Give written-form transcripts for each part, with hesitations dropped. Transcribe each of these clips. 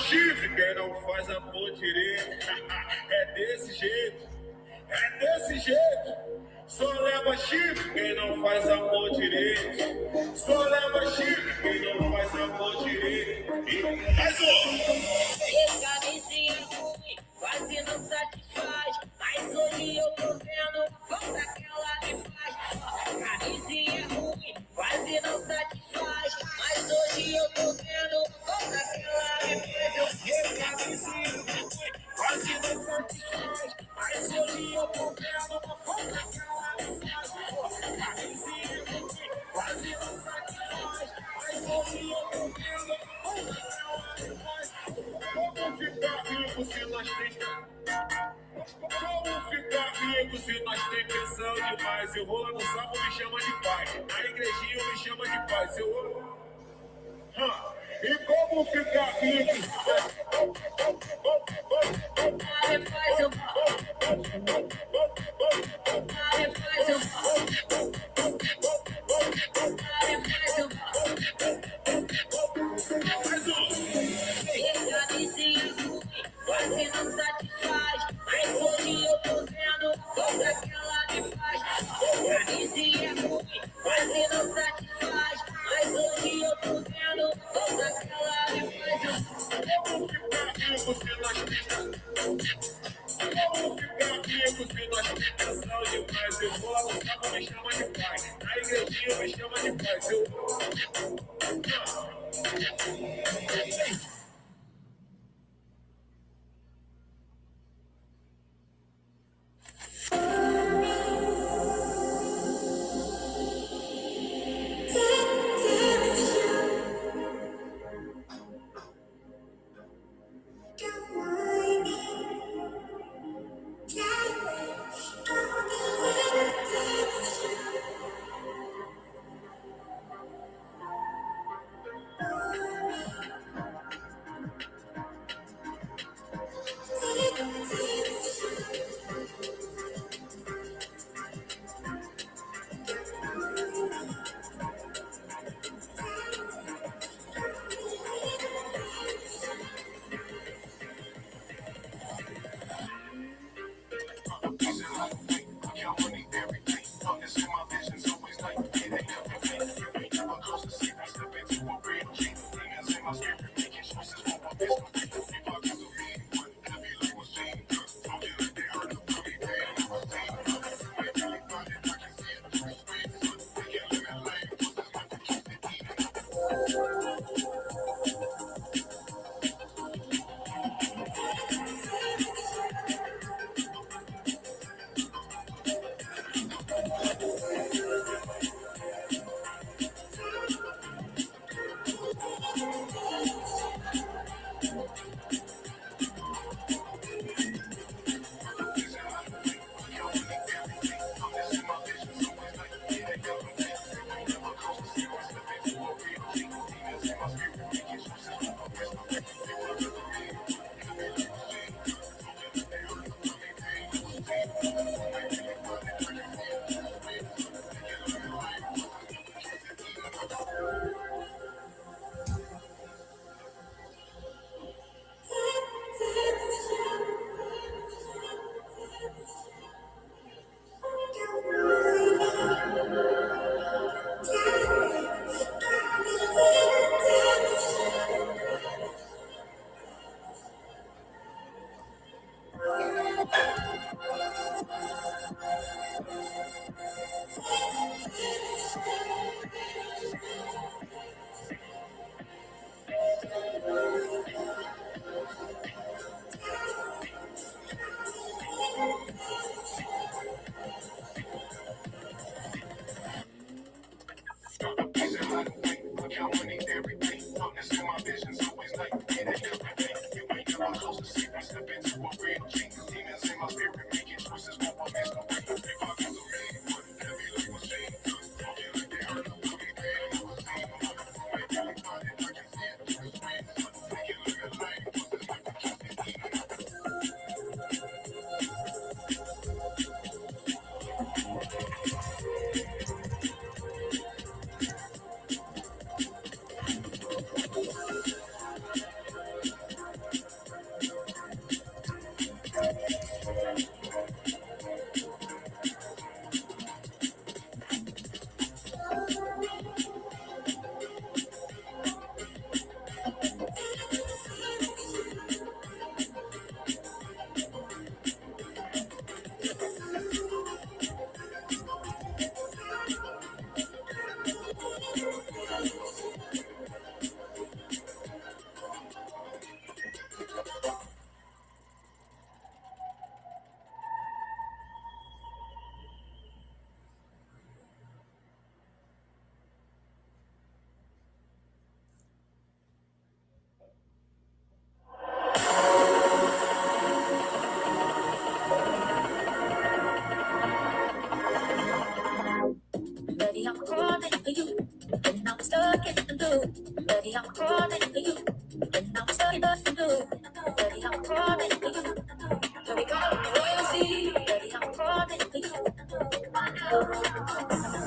chifre, quem não faz amor direito. É desse jeito, é desse jeito. Só leva chifre quem não faz amor direito. Só leva chifre quem não faz amor direito. E mais um. Camisinha ruim, quase não satisfaz. Mas hoje eu tô vendo falta que ela me faz. Camisinha ruim, quase não satisfaz. Mas hoje eu tô vendo falta que ela me faz. Camisinha ruim, quase não satisfaz. Mas hoje eu tô vendo falta que ela me faz. Camisinha ruim, quase não satisfaz. Mas hoje eu tô vendo falta que ela me faz. Como ficar rico se nós temos... Como ficar rico se nós temos pensão demais? Eu vou lá no sábado, me chama de pai. Na igrejinha me chama de pai. Se eu... E como ficar rico? Faz eu quase não satisfaz, mas hoje eu tô vendo falta que ela me faz. Camisinha ruim, quase não satisfaz, mas hoje eu tô vendo falta que ela me faz. Como ficar rico se nós temos... Como ficar rico se nós temos pensão demais? Eu vou lá no sábado, me chama de pai. Na igrejinha me chama de pai. Se eu... Baby, I'm crawling for you. And I'm stuck in nothing new. Baby, I'm crawling for you. Can we call it royalty? Baby, I'm crawling for you.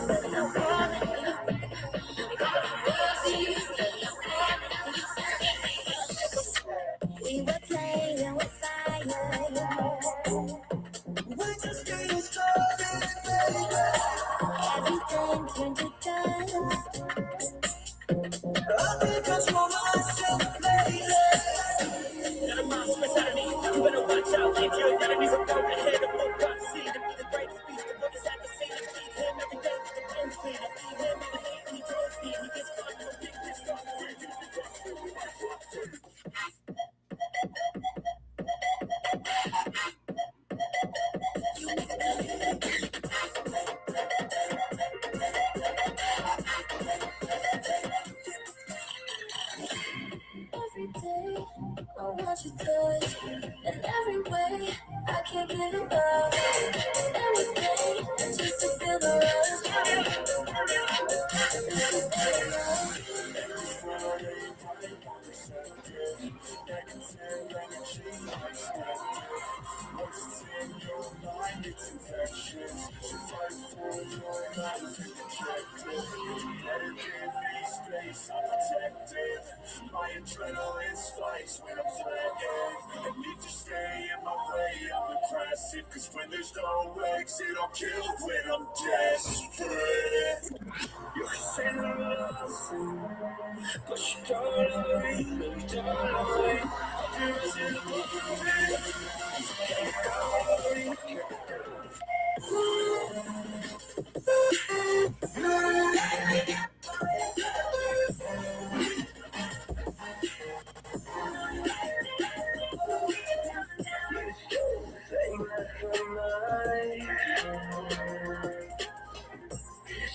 Baby, I'm crawling for you. Can we call it royalty? Baby, I'm crawling for you. We were playing with fire. We're just getting started, baby. Everything turned to dust. I can't control myself lately. Got a monster inside of me. You better watch out if you're gonna be some broken head. The book got see to be the greatest beast. The book is at the scene. I feed him every day with the pen scene. I feed him every day and he draws me. He gets caught in a big bitch talk. Every day, I want your touch. And every way, I can't get enough. Everything, just to feel the My adrenaline spikes when I'm flying. And if you stay in my way, I'm aggressive. Cause when there's no exit, I'll kill when I'm desperate. You say love, but you don't lie. You don't lie. There isn't a movie.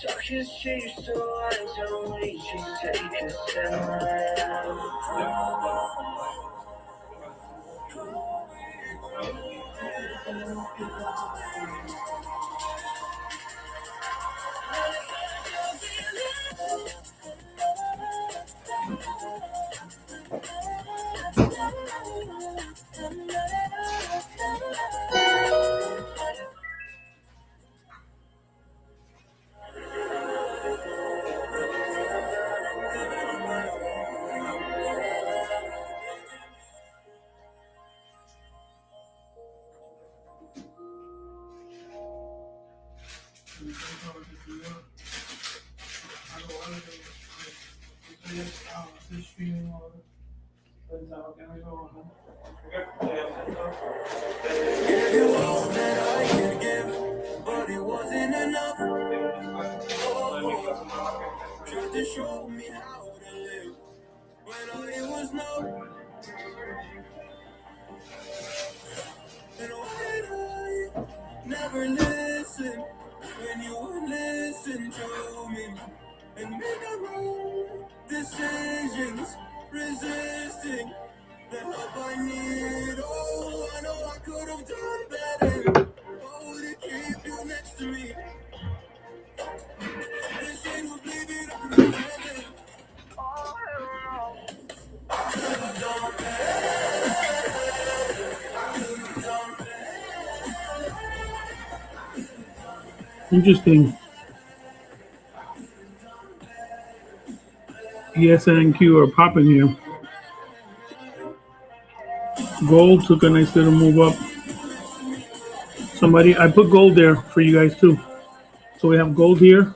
So just chase so I don't reach. Just take a step. Give you all that I could give, but it wasn't enough. Tried to show me how to live when all it was no. And why did I never listen when you would listen to me and make the wrong decisions, resisting the help I need? Oh, I know I could have done better. Oh, to keep you next to me. This ain't what believe it or not. Oh, hell no. I could have done better. Interesting. ESN and Q are popping here. Gold took a nice little move up. Somebody, I put gold there for you guys too. So we have gold here,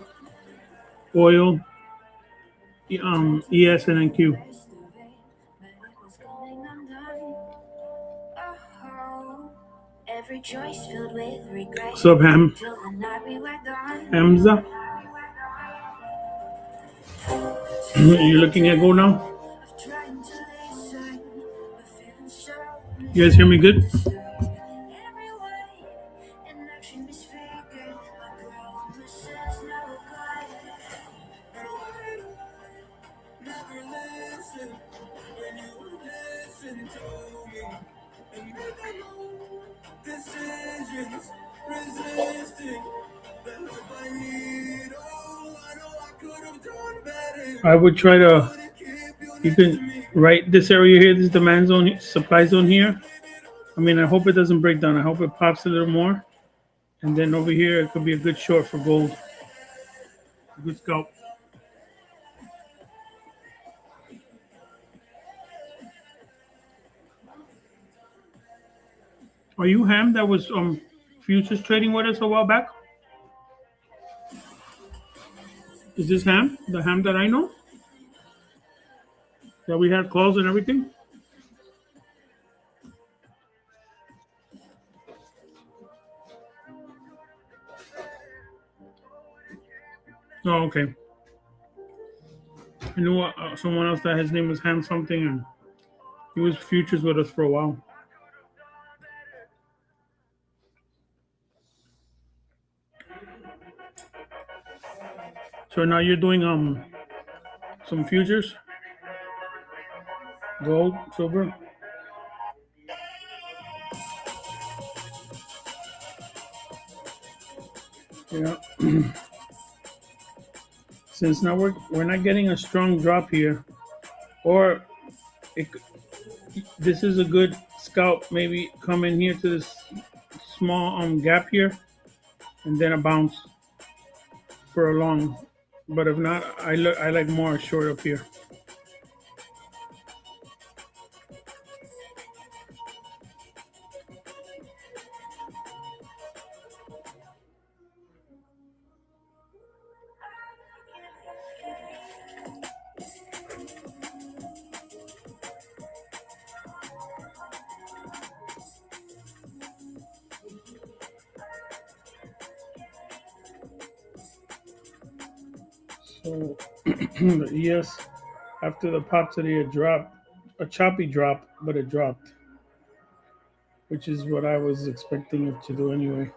oil, ESN and Q. Every choice filled with regret. What's up, Ham? Till the night we were gone. Hamza? You looking at gold now? Trying to listen, but feeling so You guys hear me good? every way, and action disfigured. My promises no good. And why did I never listen when you would listen to me and make the wrong decisions, resisting the help I need? Oh, I would try to. You can right this area here. This is demand zone, supply zone here. I mean, I hope it doesn't break down. I hope it pops a little more, and then over here it could be a good short for gold. A good scalp. Are you Ham that was futures trading with us a while back? Is this Ham? The Ham that I know? That we had calls and everything? Oh, okay. I knew someone else that his name was Ham something, and he was futures with us for a while. So now you're doing some futures, gold, silver. Yeah. Since now we're not getting a strong drop here, or it, this is a good scalp. Maybe come in here to this small gap here, and then a bounce for a long. But if not, I like more short up here. So the ES after the pop today, it dropped, a choppy drop, but it dropped, which is what I was expecting it to do anyway.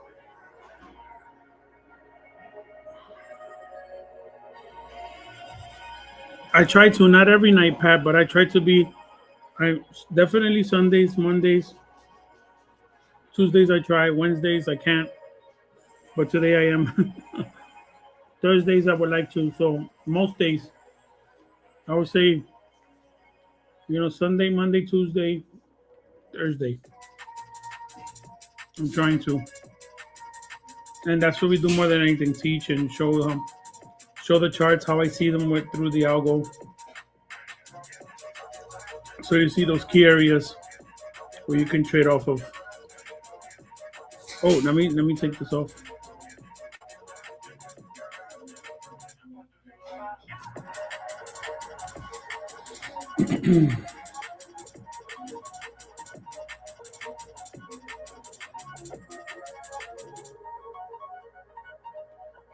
I try to, not every night, Pat, but I try to be. I definitely Sundays, Mondays, Tuesdays I try, Wednesdays I can't, but today I am. Thursdays I would like to, so most days I would say, Sunday, Monday, Tuesday, Thursday. I'm trying to, and that's what we do more than anything: teach and show the charts how I see them through the algo. So you see those key areas where you can trade off of. Oh, let me take this off.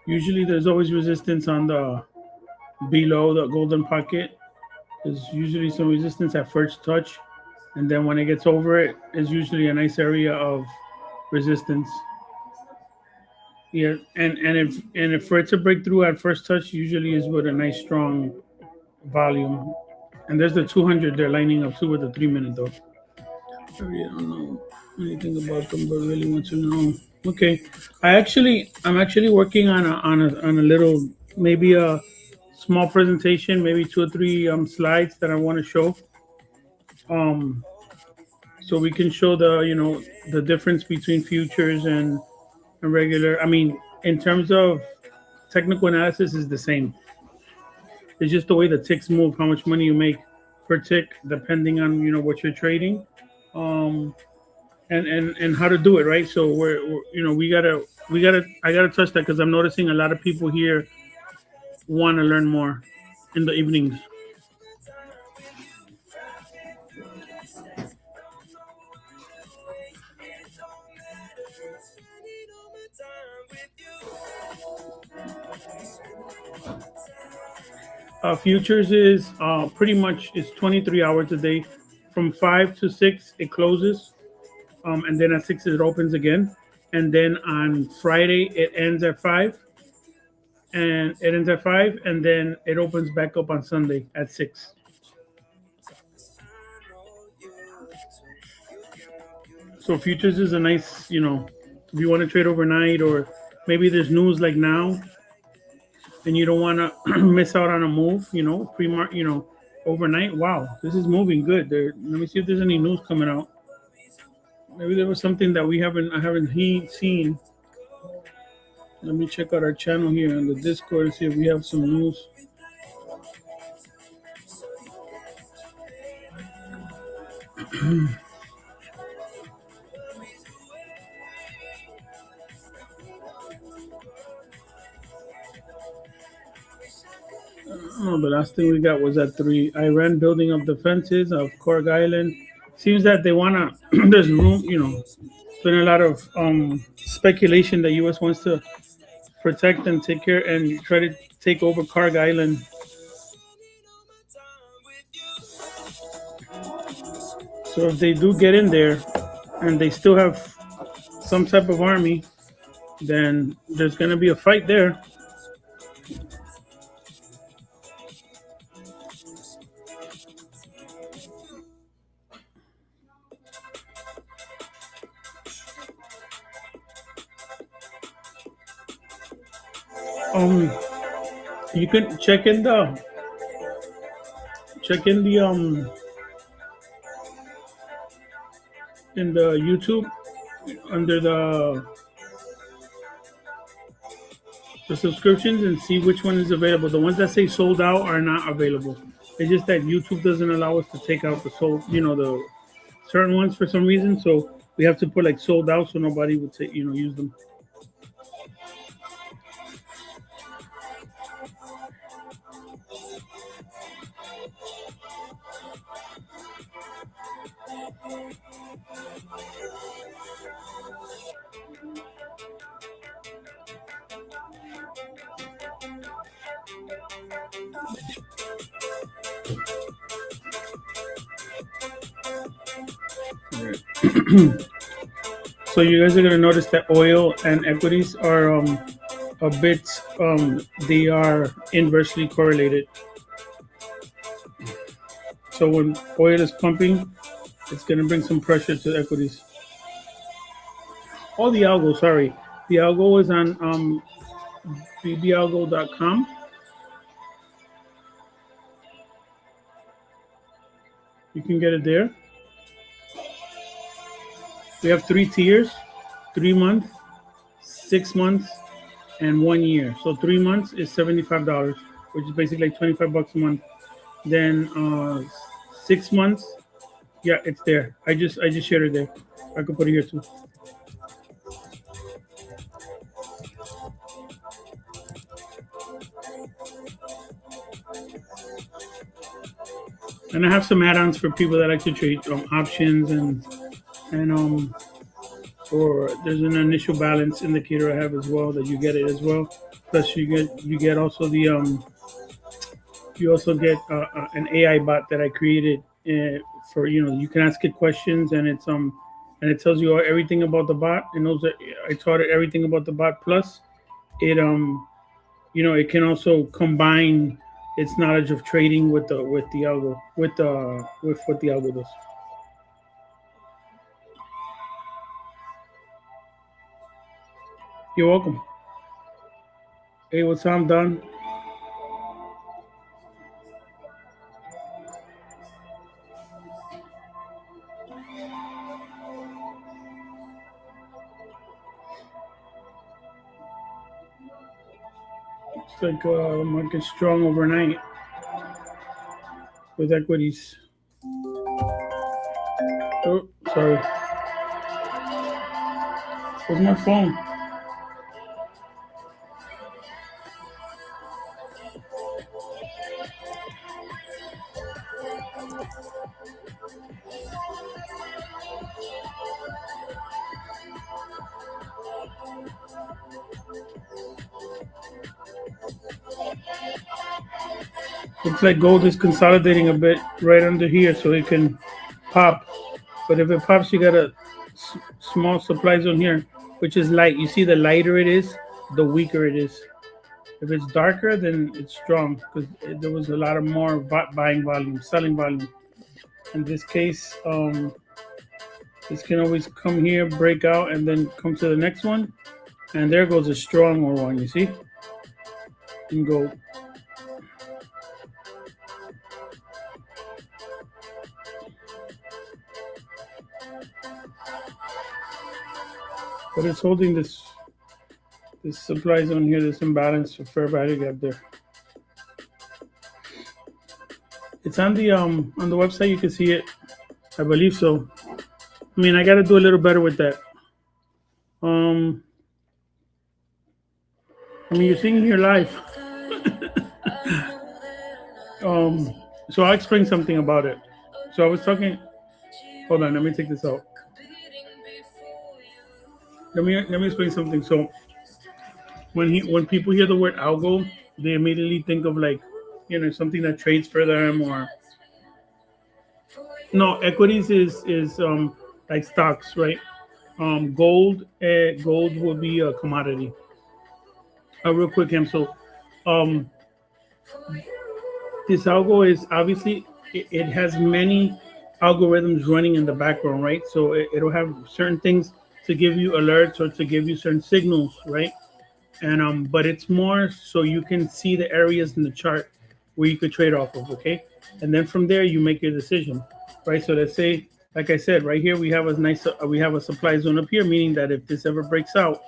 Usually there's always resistance on the below the golden pocket. There's usually some resistance at first touch, and then when it gets over it, is usually a nice area of resistance. Yeah, and if for it to break through at first touch, usually is with a nice strong volume. And there's the 200 they're lining up too with the 3 minute though. I really don't know anything about them, but really want to know. Okay, I'm actually working on a little, maybe a small presentation, maybe 2 or 3 slides that I want to show. Um, so we can show the difference between futures and regular. I mean, in terms of technical analysis, is the same. It's just the way the ticks move, how much money you make per tick, depending on what you're trading. Um, and how to do it right. So we gotta I gotta touch that because I'm noticing a lot of people here want to learn more in the evenings. Futures is pretty much is 23 hours a day. From 5 to 6 it closes, and then at 6 it opens again, and then on Friday it ends at 5, and then it opens back up on Sunday at 6. So futures is a nice, if you want to trade overnight, or maybe there's news like now, and you don't want to miss out on a move, overnight. Wow, this is moving good. Let me see if there's any news coming out. Maybe there was something that I haven't seen. Let me check out our channel here on the Discord and see if we have some news. Oh, the last thing we got was at 3. Iran building up defenses of Cork Island. Seems that they wanna. There's room. There's been a lot of speculation that U.S. wants to protect and take care and try to take over Cork Island. So if they do get in there, and they still have some type of army, then there's gonna be a fight there. You can check in the YouTube under the subscriptions and see which one is available. The ones that say sold out are not available. It's just that YouTube doesn't allow us to take out the the certain ones for some reason. So we have to put like sold out so nobody would say, use them. So you guys are going to notice that oil and equities are a bit, they are inversely correlated. So when oil is pumping, it's going to bring some pressure to equities. Oh, the algo, sorry. The algo is on bbalgo.com. You can get it there. We have 3 tiers, 3 months, 6 months, and 1 year. So 3 months is $75, which is basically like $25 a month. Then 6 months, yeah, it's there. I just shared it there. I could put it here too. And I have some add-ons for people that like to trade options and or there's an initial balance indicator I have as well that you get it as well. Plus you get also the you also get an AI bot that I created for you can ask it questions and it's and it tells you everything about the bot. It knows that I taught it everything about the bot. Plus it it can also combine its knowledge of trading with the algo with what the algo does. You're welcome. Hey, what's up? I'm done. It's like market strong overnight with equities. Oh, sorry. Where's my phone? Looks like gold is consolidating a bit right under here so it can pop. But if it pops, you got a small supply zone here, which is light. You see, the lighter it is, the weaker it is. If it's darker, then it's strong because there was a lot of more buying volume, selling volume. In this case, this can always come here, break out, and then come to the next one. And there goes a stronger one, you see? in gold. But it's holding this supply zone here, this imbalance for fair value gap there. It's on the website. You can see it. I believe so. I mean, I got to do a little better with that. Um, I mean, you're seeing here live. So I'll explain something about it. So I was talking. Hold on, let me take this out. Let me explain something. So when people hear the word algo, they immediately think of like, something that trades for them or no equities is like stocks, right? Gold would be a commodity. Real quick, Ham. So um, this algo is obviously it has many algorithms running in the background, right? So it'll have certain things to give you alerts or to give you certain signals, right? And but it's more so you can see the areas in the chart where you could trade off of, okay? And then from there you make your decision, right? So let's say, like I said, right here we have a supply zone up here, meaning that if this ever breaks out,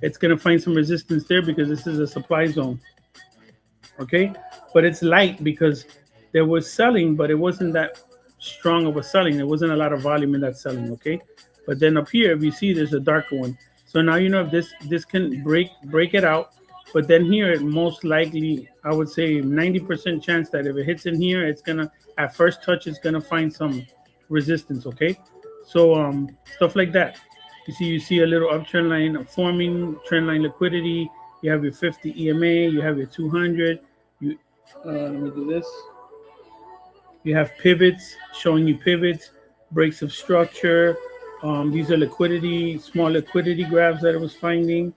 it's gonna find some resistance there because this is a supply zone, okay? But it's light because there was selling, but it wasn't that strong of a selling. There wasn't a lot of volume in that selling, okay? But then up here, if you see, there's a darker one. So now you know if this can break it out. But then here, it most likely, I would say 90% chance that if it hits in here, it's gonna at first touch, it's gonna find some resistance, okay? So stuff like that. You see a little uptrend line forming, trend line liquidity. You have your 50 EMA, you have your 200. Let me do this. You have pivots showing you pivots, breaks of structure. These are small liquidity grabs that it was finding,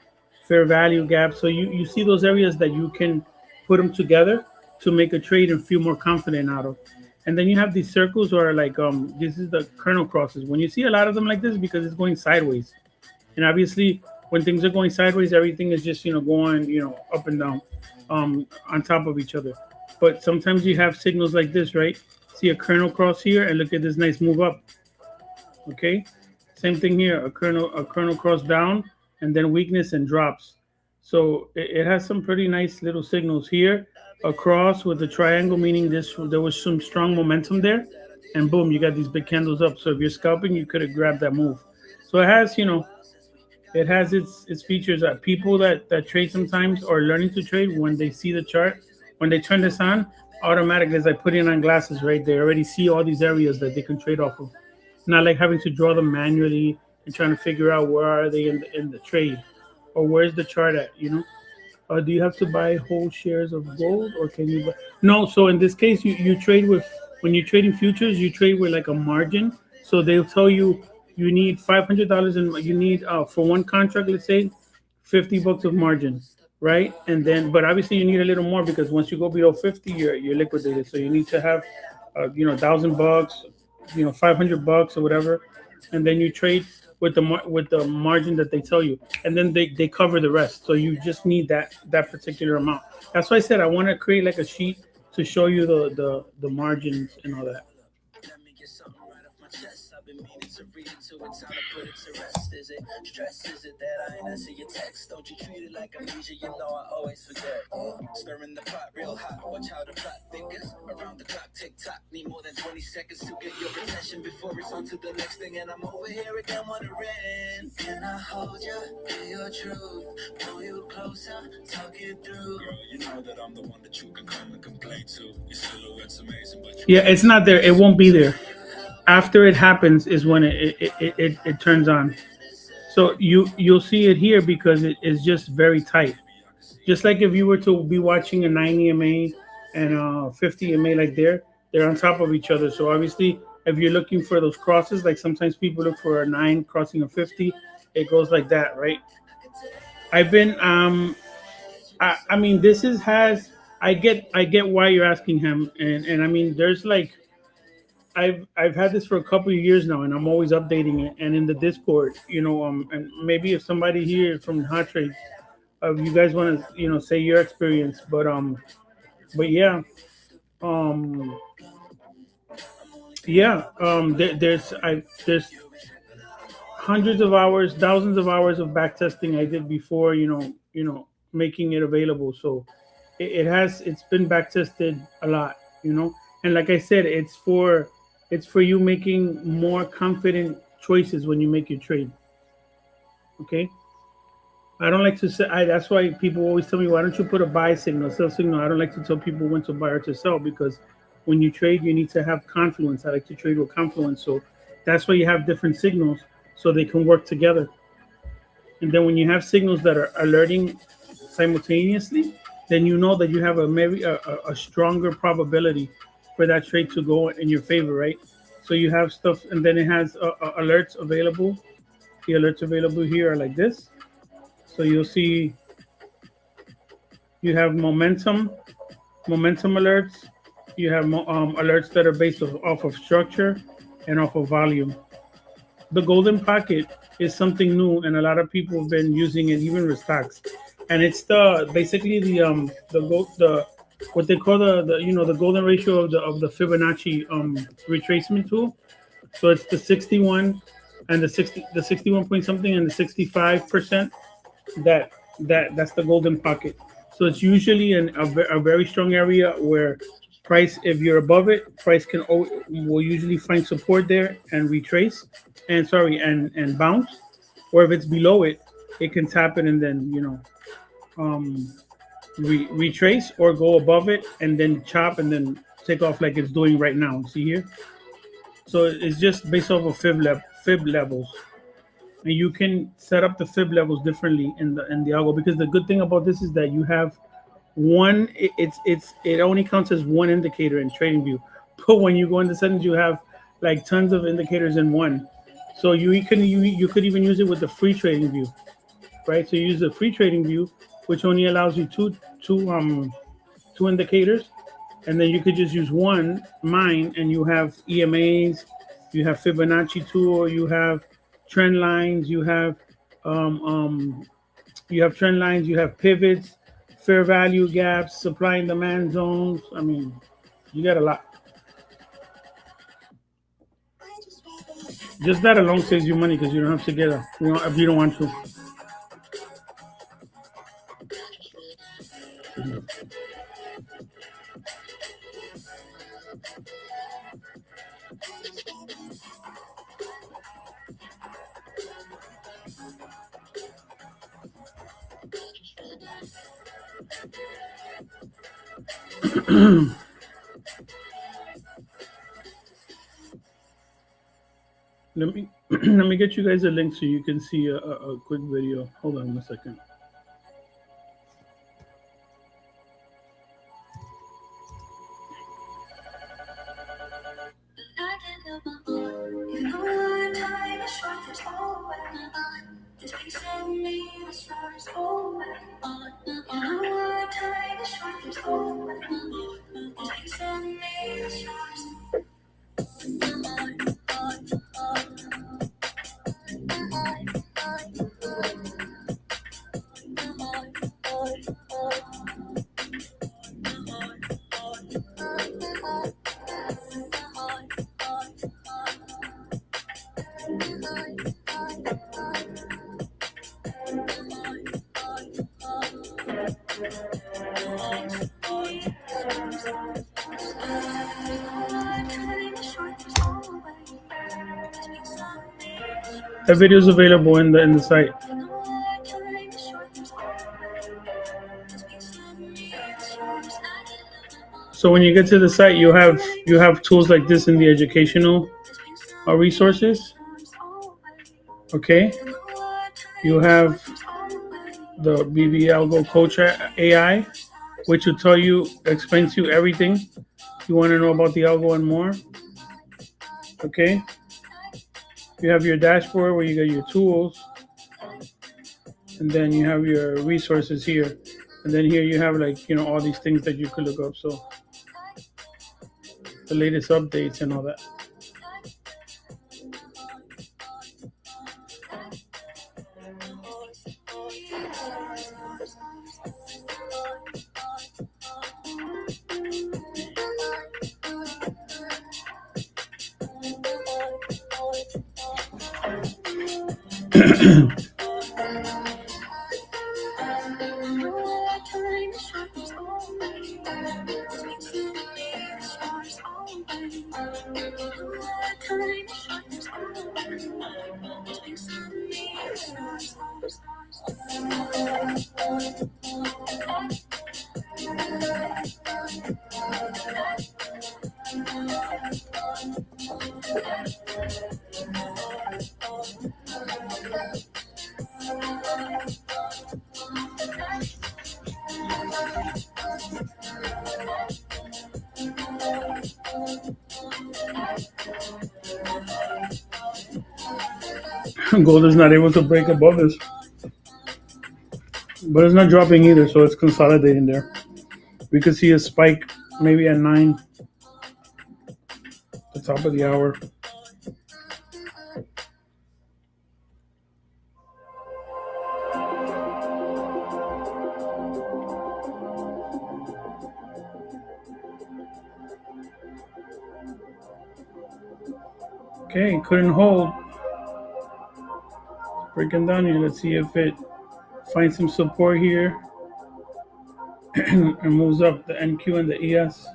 fair value gaps. So you see those areas that you can put them together to make a trade and feel more confident out of. And then you have these circles or like this is the kernel crosses. When you see a lot of them like this, because it's going sideways. And obviously, when things are going sideways, everything is just going up and down on top of each other. But sometimes you have signals like this, right? See a kernel cross here, and look at this nice move up. Okay, same thing here, a kernel cross down, and then weakness and drops. So it has some pretty nice little signals here. Across with the triangle, meaning there was some strong momentum there, and boom, you got these big candles up. So if you're scalping, you could have grabbed that move. So it has its features that people that trade sometimes are learning to trade when they see the chart, when they turn this on, automatically as I put in on glasses, right? They already see all these areas that they can trade off of. Not like having to draw them manually and trying to figure out where are they in the trade or where's the chart at. Do you have to buy whole shares of gold or can you buy? No, so in this case, you trade with, when you're trading futures, you trade with like a margin. So they'll tell you need $500 and you need for one contract, let's say $50 of margin, right? And then, but obviously you need a little more because once you go below 50, you're liquidated. So you need to have, $1,000, $500 or whatever, and then you trade with the margin that they tell you, and then they cover the rest. So you just need that particular amount. That's why I said I want to create like a sheet to show you the margins and all that. Let me get something right off my chest. I've been meaning to read it, so it's time to put it to rest. Is it stress? Is it that I ain't answer your text? Don't you treat it like amnesia? You know I always forget. Stirring the pot real hot. Watch how the plot thickens. Around the clock, tick tock. Need more than 20 seconds to get your attention before it's on to the next thing. And I'm over here again wondering, can I hold you? Be your truth. Pull you closer. Talk it through. Girl, you know that I'm the one that you can come and complain to. Your silhouette's amazing, but Yeah, it's not there. It won't be there. After it happens is when it turns on. So you'll see it here because it is just very tight. Just like if you were to be watching a 9 EMA and a 50 EMA like they're on top of each other. So obviously, if you're looking for those crosses, like sometimes people look for a 9 crossing a 50, it goes like that, right? I've been I mean this is has I get why you're asking him, and I mean there's like I've had this for a couple of years now, and I'm always updating it. And in the Discord, and maybe if somebody here from Hot Trade you guys want to say your experience, but yeah, um, there's hundreds of hours, thousands of hours of back testing I did before, making it available. So it's been back tested a lot, and like I said, it's for you making more confident choices when you make your trade. Okay. I don't like to say. That's why people always tell me, "Why don't you put a buy signal, sell signal?" I don't like to tell people when to buy or to sell because when you trade, you need to have confluence. I like to trade with confluence, so that's why you have different signals so they can work together. And then when you have signals that are alerting simultaneously, then you know that you have a stronger probability for that trade to go in your favor, right? So you have stuff, and then it has alerts available. The alerts available here are like this. So you'll see you have momentum alerts. You have alerts that are based off of structure and off of volume. The golden pocket is something new, and a lot of people have been using it, even with stocks. And it's basically the what they call the golden ratio of the Fibonacci retracement tool. So it's the 61 and the 61 point something and the 65% that that's the golden pocket. So it's usually a very strong area where price, if you're above it, price will usually find support there and retrace, and bounce. Or if it's below it, it can tap it and then um, retrace or go above it and then chop and then take off like it's doing right now. See here? So it's just based off of fib levels, and you can set up the fib levels differently in the algo, because the good thing about this is that you have one. It only counts as one indicator in TradingView, but when you go into settings, you have like tons of indicators in one. So you could even use it with the free TradingView, right? So you use the free TradingView, which only allows you two indicators, and then you could just use mine, and you have EMAs, you have Fibonacci tool, you have trend lines, um, um, trend lines, you have pivots, fair value gaps, supply and demand zones. I mean, you got a lot. Just that alone saves you money because you don't have to get if you don't want to. Let me let me get you guys a link so you can see a quick video. Hold on a second. That video is available in the site. So when you get to the site, you have tools like this in the educational resources. Okay, you have the BB Algo Coach AI, which will explain to you everything you want to know about the algo and more. Okay, you have your dashboard where you get your tools, and then you have your resources here, and then here you have all these things that you could look up. So the latest updates and all that. Gold is not able to break above this, but it's not dropping either, so it's consolidating there. We could see a spike maybe at 9, the top of the hour. Okay, couldn't hold. Breaking down here. Let's see if it finds some support here and moves up the NQ and the ES.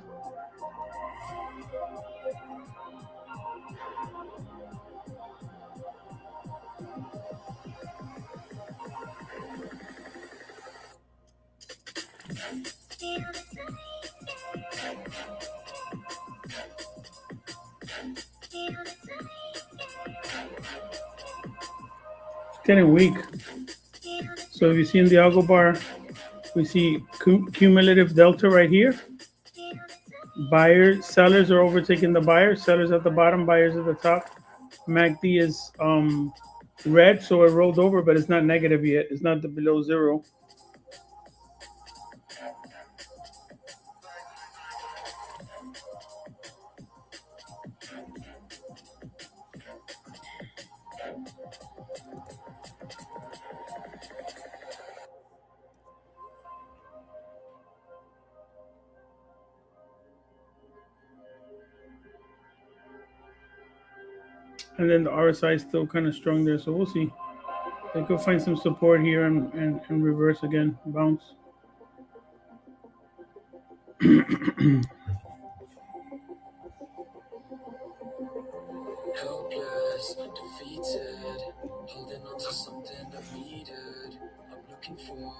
It's getting weak. So if you see in the algo bar, we see cumulative delta right here. Buyers, sellers are overtaking the buyers. Sellers at the bottom, buyers at the top. MACD is red, so it rolled over, but it's not negative yet. It's not below zero. And then the RSI is still kind of strong there, so we'll see. They could find some support here and reverse again, bounce. Helpless, defeated, holding on to something I needed. I'm looking for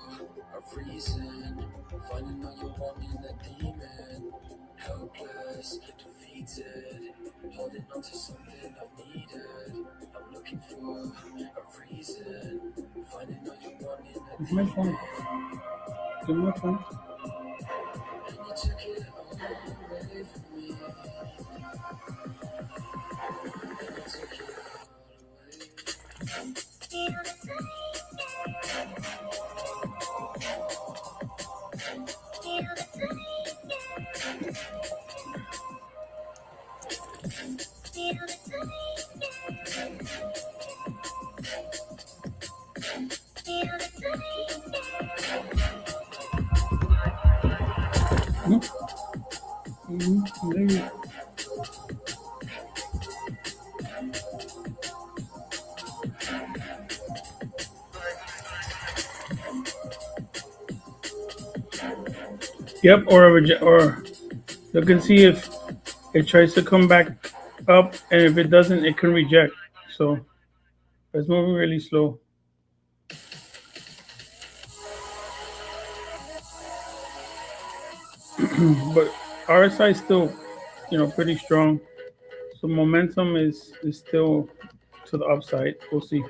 a reason, finding all you want in that demon. Helpless, defeated, holding on to something I've needed. I'm looking for a reason, finding all you want in that It's my phone. Give me my phone. and you took it all away from me. And you took it all away. Maybe. Yep, or look and see if it tries to come back up, and if it doesn't, it can reject. So it's moving really slow. But RSI is still, pretty strong. So momentum is still to the upside. We'll see.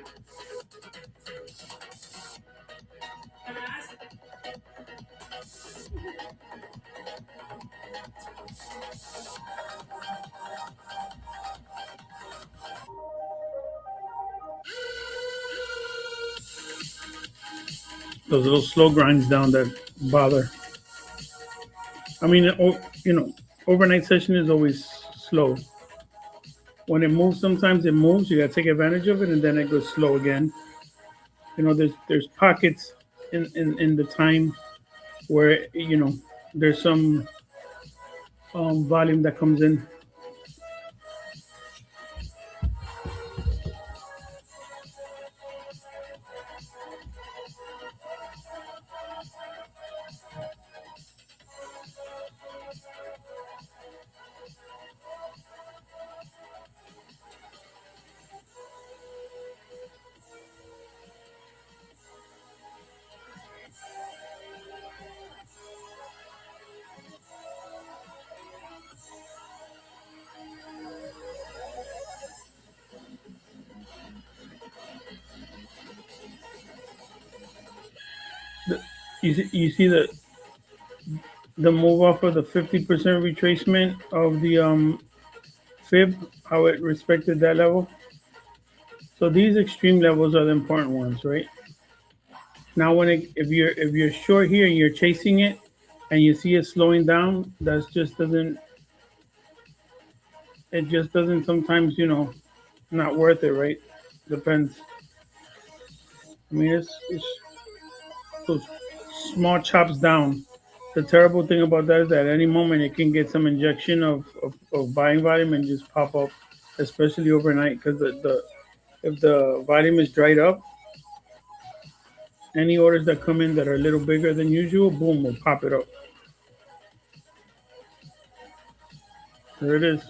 Those little slow grinds down that bother. I mean, overnight session is always slow. When it moves, sometimes it moves. You gotta take advantage of it, and then it goes slow again. There's pockets in the time where there's some volume that comes in. You see the move off of the 50% retracement of the fib, how it respected that level. So these extreme levels are the important ones, right? Now, if you're short here and you're chasing it, and you see it slowing down, that's just doesn't it just doesn't sometimes not worth it, right? Depends. I mean, it's those small chops down. The terrible thing about that is that at any moment it can get some injection of buying volume and just pop up, especially overnight, because the if the volume is dried up, any orders that come in that are a little bigger than usual, boom, will pop it up. There it is.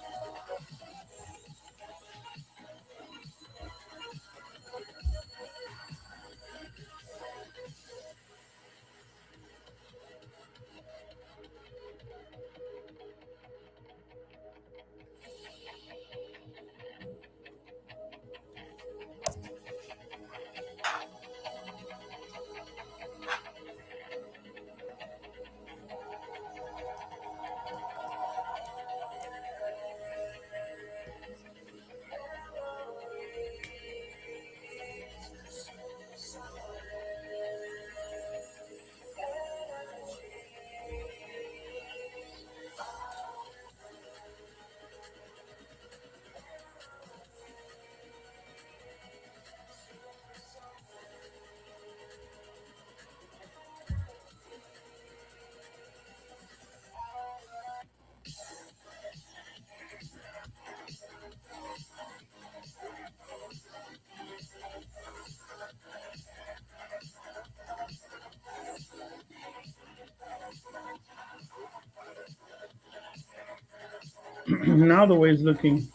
Now the way it's looking,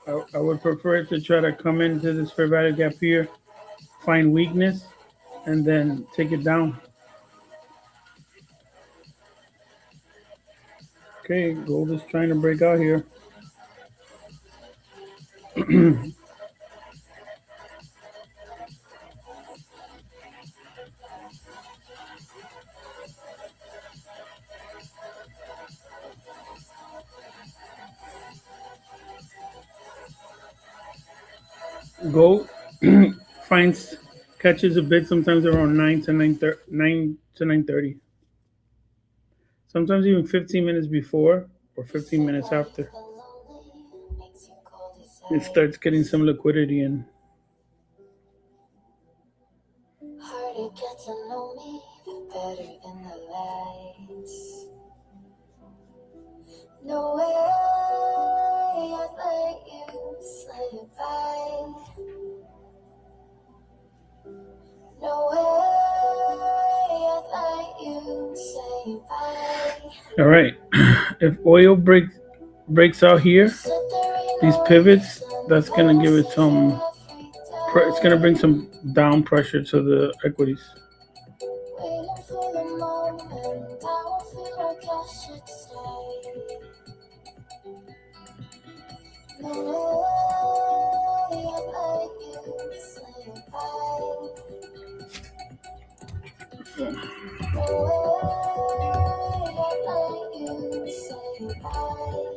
I would prefer it to try to come into this fair value gap here, find weakness, and then take it down. Okay, gold is trying to break out here. Gold finds catches a bit sometimes around 9 to 9:30. Sometimes even 15 minutes before or 15 minutes after. It starts getting some liquidity in. Hard to get to know me, but better in the lights. No way I'd let you slip by. No way I'd let you say bye. All right, if oil breaks out here, these pivots, that's gonna give it some. It's gonna bring some down pressure to the equities. Waiting for the moment, I don't feel like I should stay. No way I'd let you say bye. No way I'd let you say bye.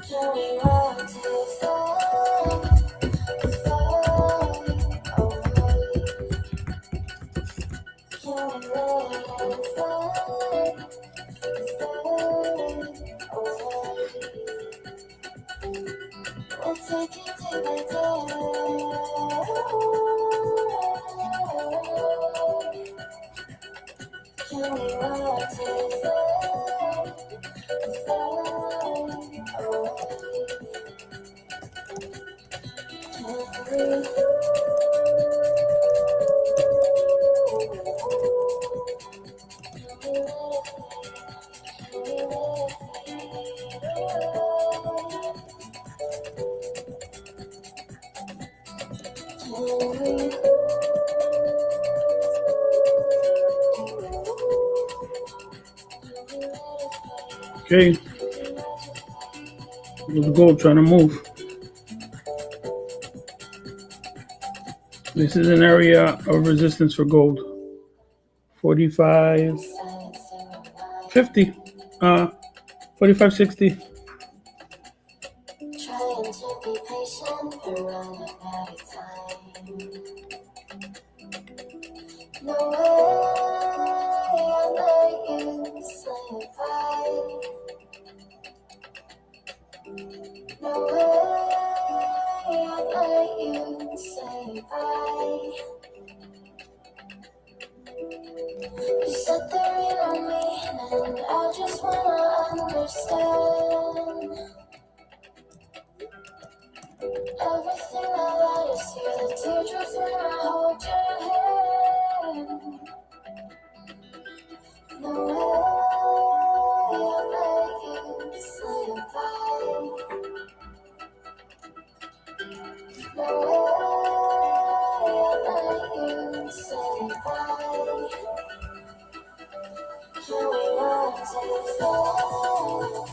Can we run to far, far away? Can we run far, far away? We'll take it day by day. Can we run to far, far away? Can we? Okay, let's go. Trying to move. This is an area of resistance for gold. 45.50. 45.60. Trying to be patient, but running out of time. No way I let you say bye. No way I let you say bye. You said there ain't no meaning, I just wanna understand. Everything I let is here, the teardrops when I hold your hand. No way I let you say bye. No way I let you say bye. Can we not take flight?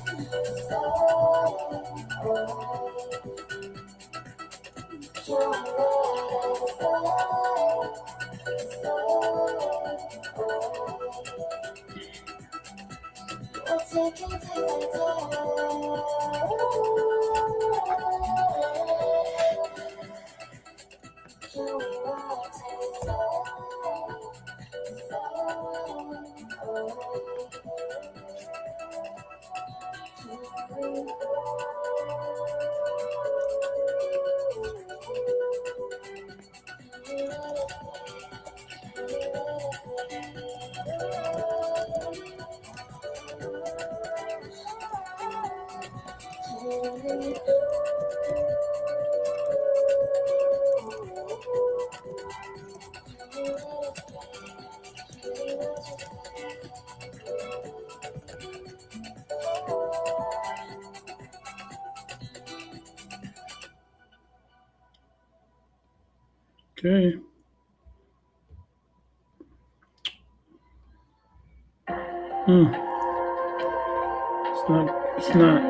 Can we not take Okay. It's not.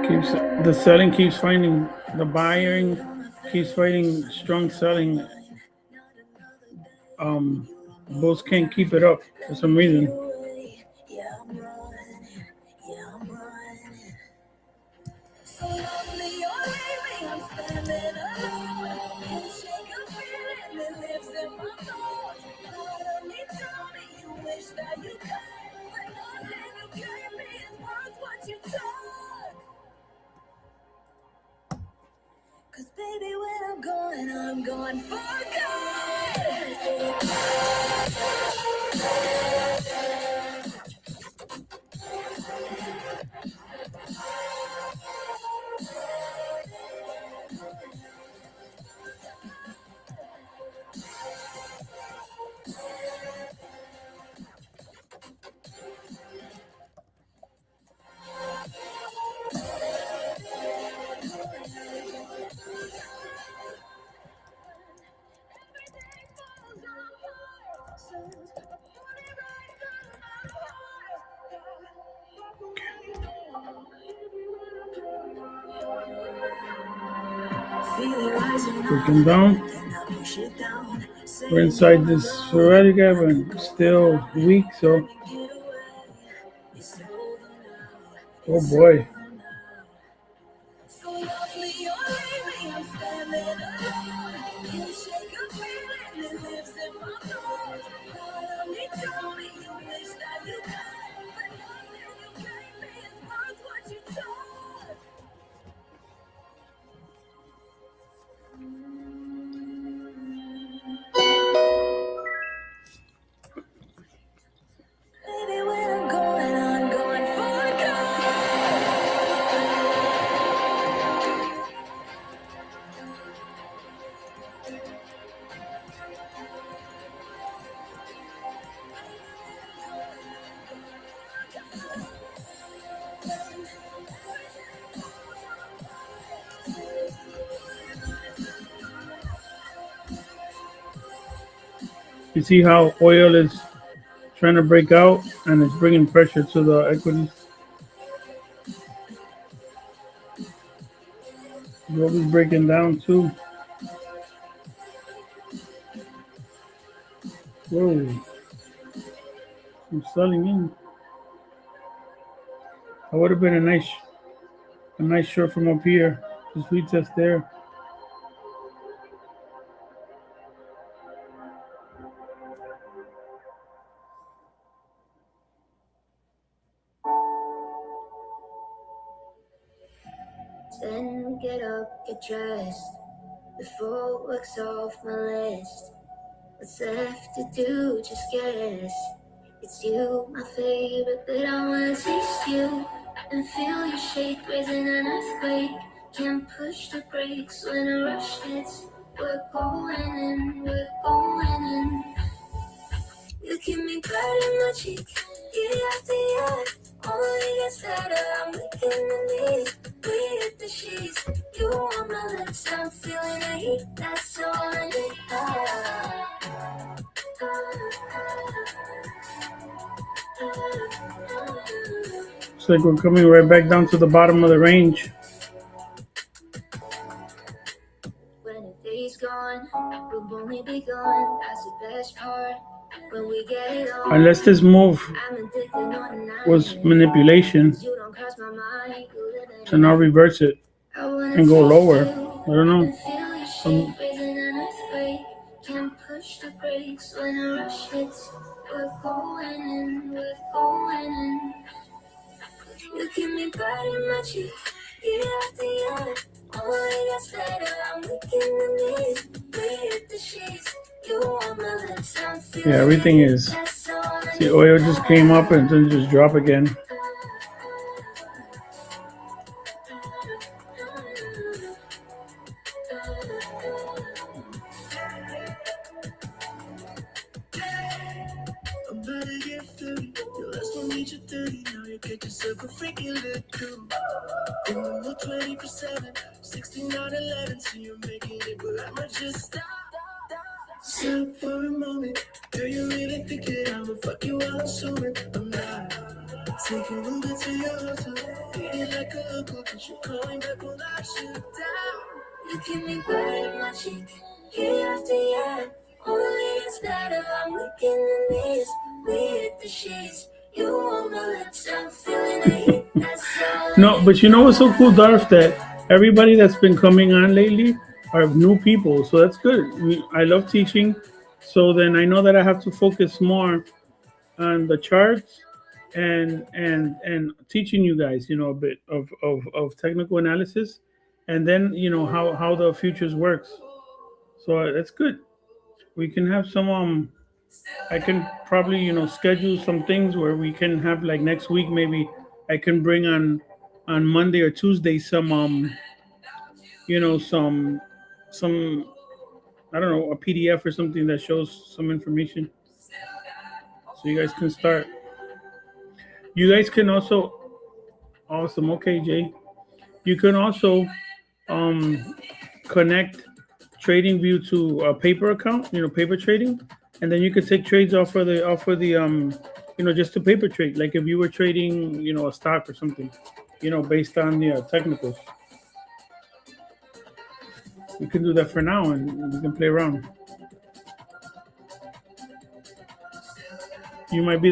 Keeps the selling keeps finding the buying keeps fighting strong selling. Bulls can't keep it up for some reason. Cause baby, when I'm going for good. Looking down. We're inside this Ferrari guy, but still weak, so. Oh boy. You see how oil is trying to break out and it's bringing pressure to the equities. Gold is breaking down too. Whoa. I'm selling in. That would have been a nice short from up here. Just retest there. Then get up, get dressed, before work's off my list. What's left to do, just guess. It's you, my favorite, but I wanna taste you and feel your shake, raising an earthquake. Can't push the brakes when a rush hits. We're going in, we're going in. You keep me bright in my cheek, year after year. Only gets better, I'm weak in the knees. We hit the sheets, you on my lips, I'm feeling the heat. That's all I need. It's like we're coming right back down to the bottom of the range. When the day's gone, we've only begun. That's the best part. When we get it on, Unless this move I'm addicted on the was night. manipulation, You don't cross my mind, you live in so now reverse it I wanna and go taste lower. you I don't know. and feel your shake, raising an earthquake. Can't push the brakes when a rush hits. We're going in, we're going in. You keep me bright in my cheek, year after year. Only gets better, I'm weak in the knees. We hit the sheets, you on my lips, I'm feeling Yeah, everything it. is. That's all I See, need. oil just came up and then just drop again. I'm about to get 30. Your last one reach your 30. Now you get yourself a freaking look cool. In the mood 24/7, 16/11. So you're making it, but I'ma just stop. Stop for a moment. Do you really think that I'ma fuck you while I'm showing? I'm not. Take a little bit to your hotel. Beating like a local, cause you're calling back when I shoot down. You keep me bright in my cheek, year after year. Only gets better, I'm weak in the knees. We hit the sheets, you on my lips, I'm feeling the heat. That's all I No, need. but you know what's so cool, Darth, that everybody that's been coming on lately are new people. So that's good. I love teaching. So then I know that I have to focus more on the charts and teaching you guys, a bit of technical analysis, and then how the futures works. So that's good. We can have some I can probably schedule some things where we can have, like, next week maybe I can bring on Monday or Tuesday some some, I don't know, a PDF or something that shows some information, so you guys can start. You guys can also, awesome, okay, Jay. You can also um connect TradingView to a paper account, paper trading, and then you could take trades off of the just a paper trade, like if you were trading, a stock or something, based on the technicals. You can do that for now, and you can play around. You might be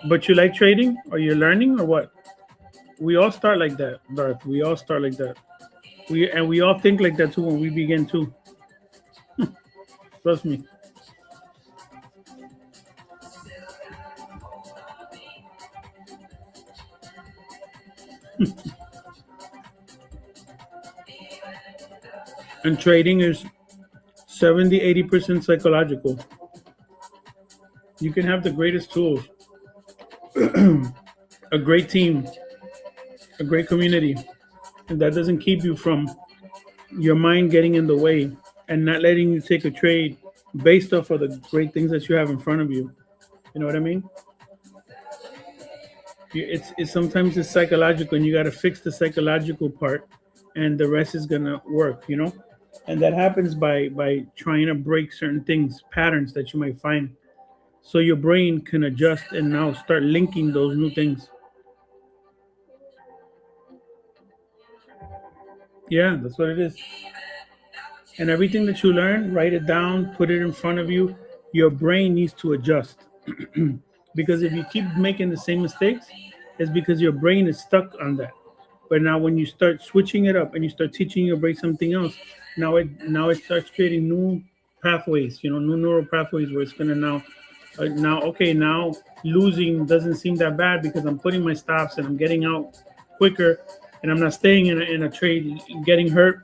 but you like trading, or you're learning, or what? We all start like that, Darth. We all start like that. We all think like that too when we begin too. Trust me. And trading is 70-80% psychological. You can have the greatest tools, a great team, a great community, and that doesn't keep you from your mind getting in the way and not letting you take a trade based off of the great things that you have in front of you. You know what I mean? It's sometimes it's psychological, and you got to fix the psychological part, and the rest is gonna work. And that happens by trying to break certain things, patterns that you might find, so your brain can adjust and now start linking those new things. Yeah, that's what it is. And everything that you learn, write it down, put it in front of you, your brain needs to adjust. Because if you keep making the same mistakes, it's because your brain is stuck on that. But now when you start switching it up and you start teaching your brain something else, now it starts creating new pathways, new neural pathways where it's gonna now okay, now losing doesn't seem that bad because I'm putting my stops and I'm getting out quicker, and I'm not staying in a trade getting hurt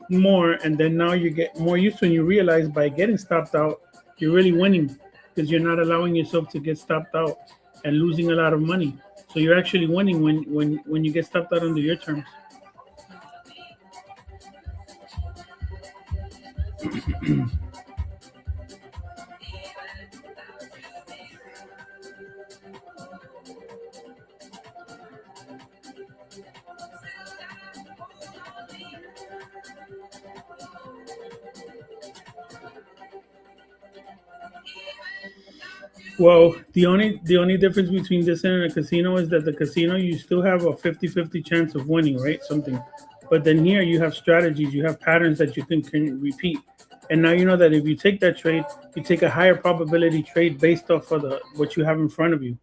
more. And then now you get more used to it, and you realize by getting stopped out you're really winning because you're not allowing yourself to get stopped out and losing a lot of money. So you're actually winning when you get stopped out under your terms. Well, the only difference between this and a casino is that the casino you still have a 50-50 chance of winning, right? Something. But then here you have strategies, you have patterns that you can repeat. And now you know that if you take that trade, you take a higher probability trade based off of the what you have in front of you,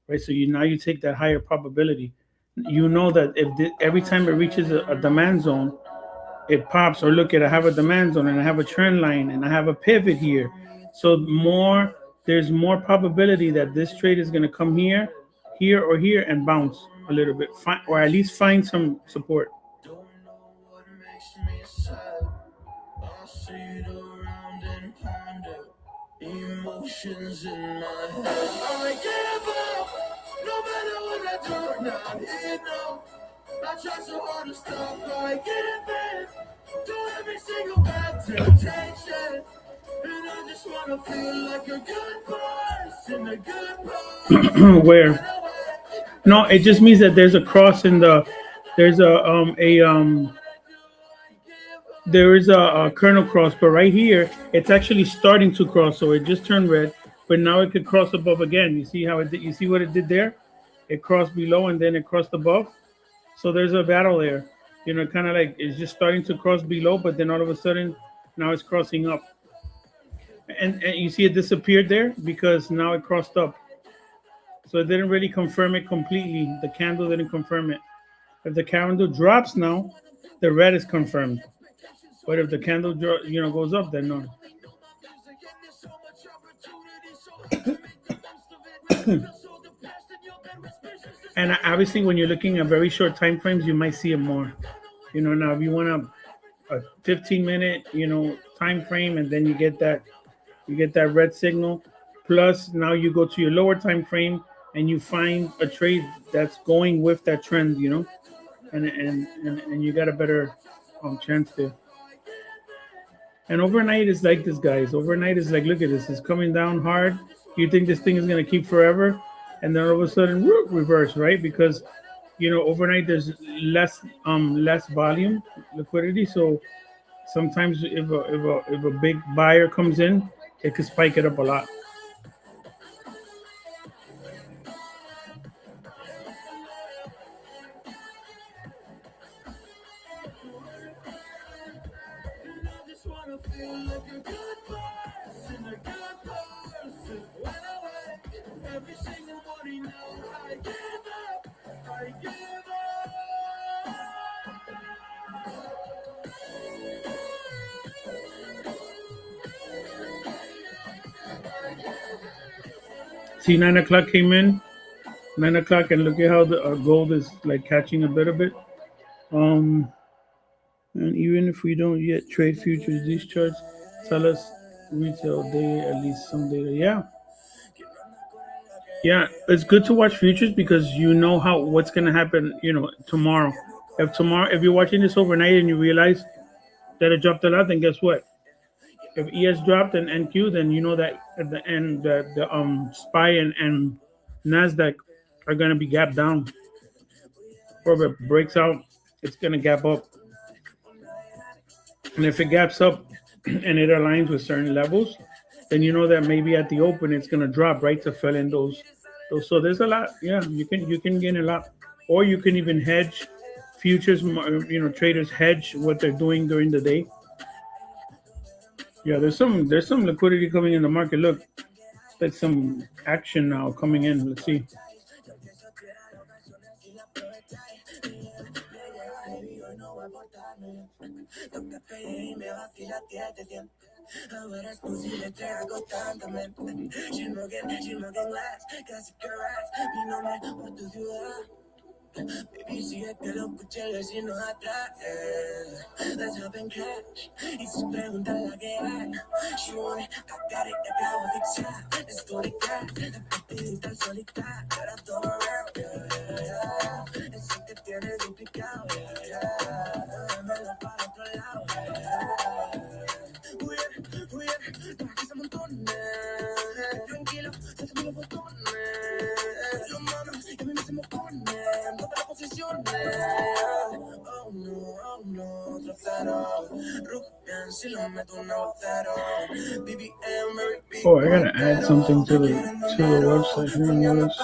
right? So you take that higher probability. You know that every time it reaches a demand zone, it pops. Or look at, I have a demand zone and I have a trend line and I have a pivot here. So there's more probability that this trade is going to come or here and bounce a little bit, or at least find some support. Don't know what makes me sad. I sit around and ponder emotions in my head. I give up, no matter what I do, not here now. I try so hard to stop, I give in to every single bad temptation. And I just wanna feel like a good person, a good person. Where no, it just means that there's a cross in the there's there is a kernel cross, but right here it's actually starting to cross. So it just turned red, but now it could cross above again. You see how it did? You see what it did there? It crossed below and then it crossed above. So there's a battle there. Kind of like it's just starting to cross below, but then all of a sudden now it's crossing up. And you see it disappeared there because now it crossed up. So it didn't really confirm it completely. The candle didn't confirm it. If the candle drops now, the red is confirmed. But if the candle goes up, then no. And obviously, when you're looking at very short time frames, you might see it more. Now if you want a 15-minute, time frame, and then you get that red signal. Plus, now you go to your lower time frame and you find a trade that's going with that trend, and you got a better chance there. And overnight is like this, guys. Overnight is like, look at this. It's coming down hard. You think this thing is going to keep forever. And then all of a sudden, reverse, right? Because, overnight there's less volume, liquidity. So sometimes if a big buyer comes in, it could spike it up a lot. See, 9 o'clock came in, 9 o'clock, and look at how the gold is like catching a bit of it. And even if we don't yet trade futures, these charts tell us retail day, at least some data. Yeah, it's good to watch futures because you know what's gonna happen. Tomorrow. If you're watching this overnight and you realize that it dropped a lot, then guess what? If ES dropped and NQ, then you know that at the end the SPY and Nasdaq are gonna be gap down. Or if it breaks out, it's gonna gap up. And if it gaps up and it aligns with certain levels, then you know that maybe at the open it's gonna drop, right, to fill in those. So there's a lot. Yeah, you can gain a lot, or you can even hedge futures. Traders hedge what they're doing during the day. Yeah, there's some liquidity coming in the market. Look, like some action now coming in. Let's see. Ahora es posible te hago tantamente. She looking glass, casi que ras. Mi nombre por tu ciudad. Baby, sigue que lo escuché el vecino atrás. Let's hop in cash. Y sus preguntas la que hay. She want it, I got it, te acabo de fixar. Es tu cat, la partidita solita. Era todo real, Ese que tienes duplicado, dámelo para otro lado, Uy, no aquí se montones. Tranquilo, se suben los botones. Los manos, que a mí me se me ponen. Todas las posiciones. Oh no, otro cero. Rubian, si lo meto un agujero. BBM, Mary B. Oh, I gotta add something to the website here. Notice.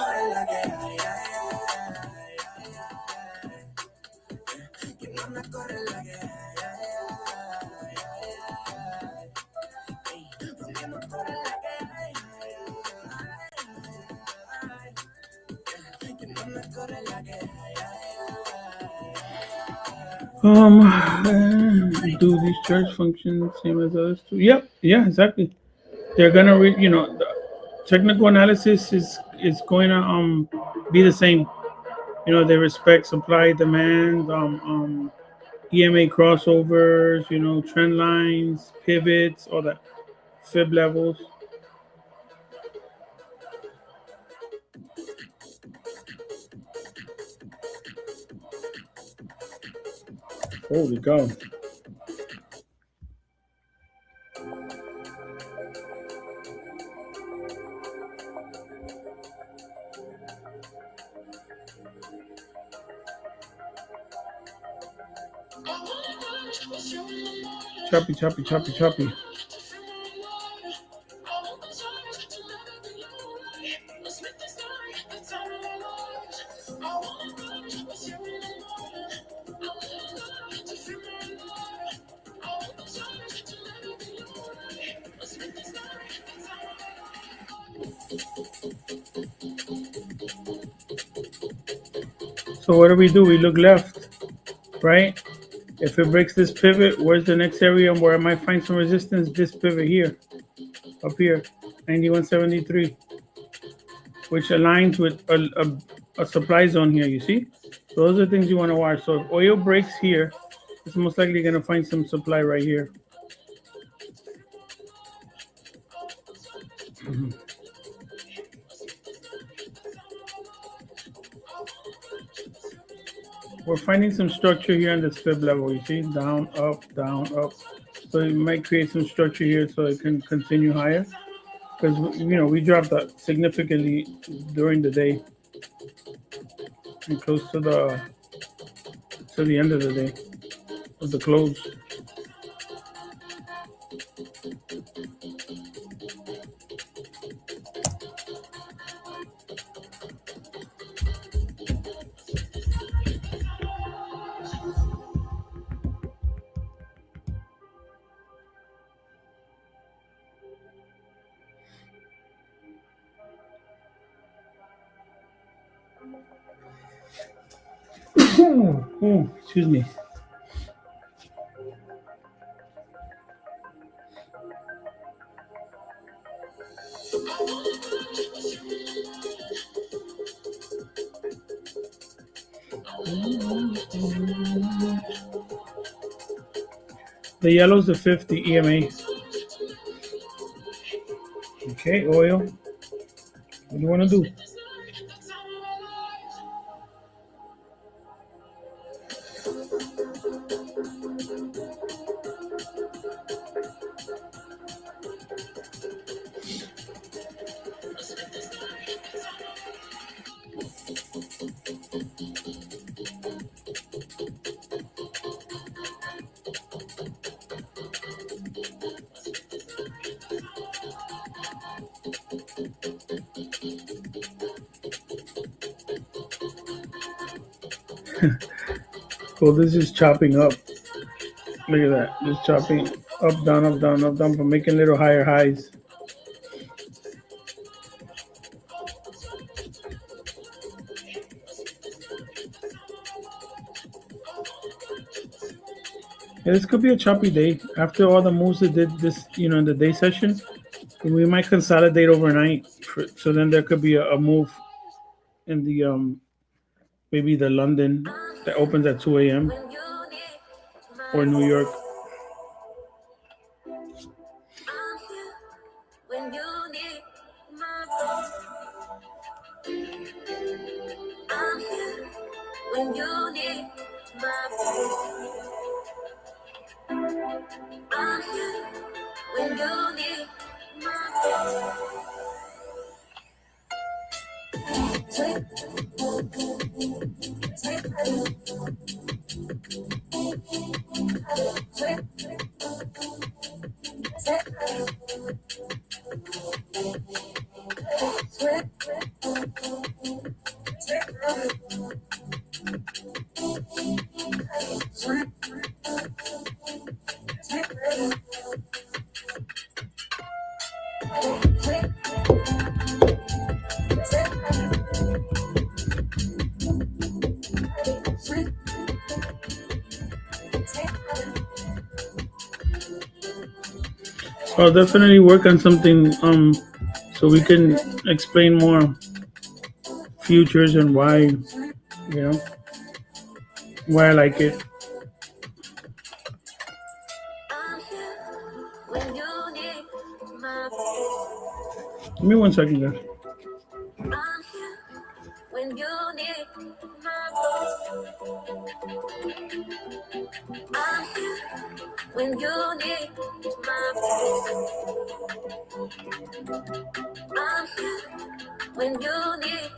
Do these charge functions same as others too? Yep, yeah, exactly. They're gonna the technical analysis is going to be the same. They respect supply, demand, EMA crossovers, trend lines, pivots, all that, fib levels. Holy cow. Choppy. So what do? We look left, right? If it breaks this pivot, where's the next area where I might find some resistance? This pivot here, up here, 91.73, which aligns with a supply zone here, you see? So those are things you want to watch. So if oil breaks here, it's most likely going to find some supply right here. We're finding some structure here on this fib level, you see? Down, up. So it might create some structure here so it can continue higher. Because, we dropped that significantly during the day and close to the end of the day, of the close. Oh, excuse me. The yellow's the 50 EMA. Okay, oil. What do you want to do? Well, this is chopping up. Look at that. Just chopping Up, down, up, down, up, down, but making little higher highs. Yeah, this could be a choppy day. After all the moves it did this, in the day session, we might consolidate overnight. So then there could be a move in the maybe the London that opens at 2 a.m. or New York. When you need my I'm here when you need my I'm here when you need my So I'll definitely work on something so we can explain more futures and why I like it. when you need my Give me 1 second, guys. I'm here when you need my I'm here when you need my I'm here when you need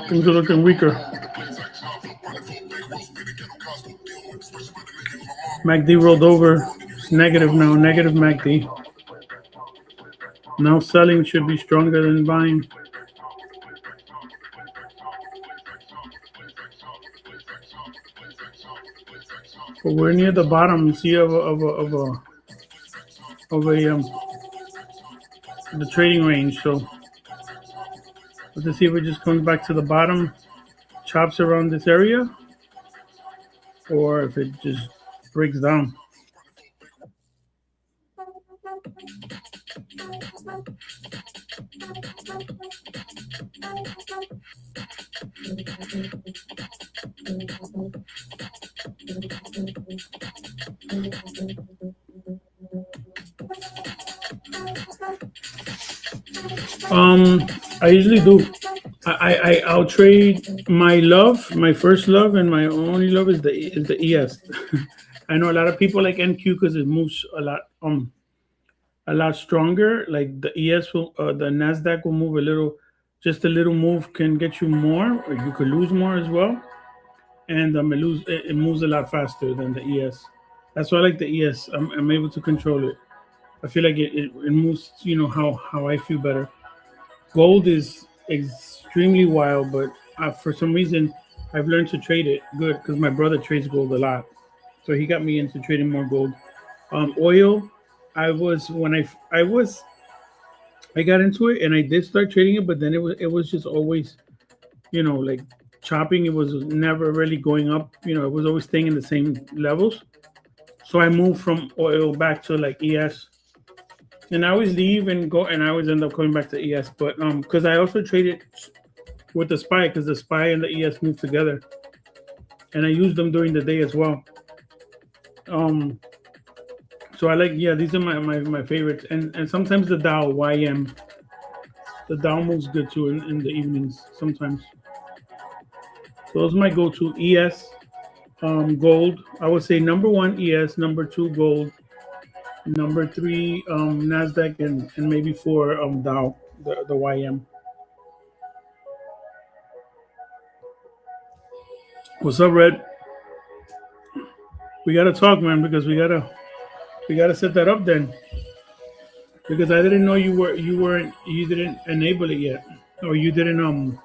Things are looking weaker. MACD rolled over. It's negative now. Negative MACD. Now selling should be stronger than buying. But we're near the bottom. You see the trading range. So let's see if it just comes back to the bottom, chops around this area, or if it just breaks down. I usually do. I'll trade my love, my first love, and my only love is the ES. I know a lot of people like NQ because it moves a lot stronger. Like the ES will, the Nasdaq will move a little. Just a little move can get you more, or you could lose more as well. And it moves a lot faster than the ES. That's why I like the ES. I'm able to control it. I feel like it moves, how I feel better. Gold is extremely wild, but for some reason, I've learned to trade it good because my brother trades gold a lot. So he got me into trading more gold. Oil, I got into it and I did start trading it, but then it was just always, like chopping. It was never really going up. It was always staying in the same levels. So I moved from oil back to like ES. And I always leave and go, and I always end up coming back to ES. But because I also traded with the SPY, because the SPY and the ES move together, and I use them during the day as well. So I like, these are my favorites, and sometimes the Dow YM, the Dow moves good too in the evenings sometimes. So those are my go-to: ES, Gold. I would say number one ES, number two gold, number three Nasdaq, and maybe four Dow, the YM. What's up, Red? We gotta talk, man, because we gotta set that up then. Because I didn't know you didn't enable it yet, or you didn't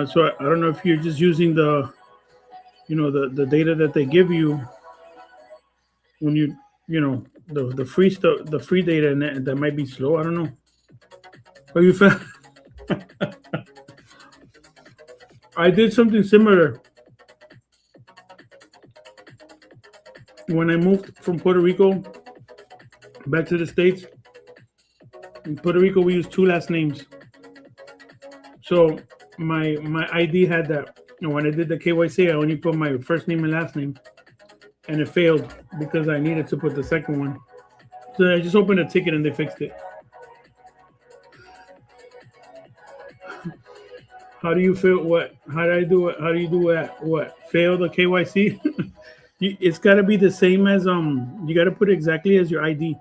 So I don't know if you're just using the data that they give you when the free stuff, the free data, and that might be slow. I don't know. But you found I did something similar when I moved from Puerto Rico back to the States. In Puerto Rico, we use two last names. So my ID had that. And when I did the KYC, I only put my first name and last name, and it failed because I needed to put the second one. So I just opened a ticket and they fixed it. How do you feel? What? How do I do it? How do you do it? What? Fail the KYC? It's got to be the same as You got to put exactly as your ID.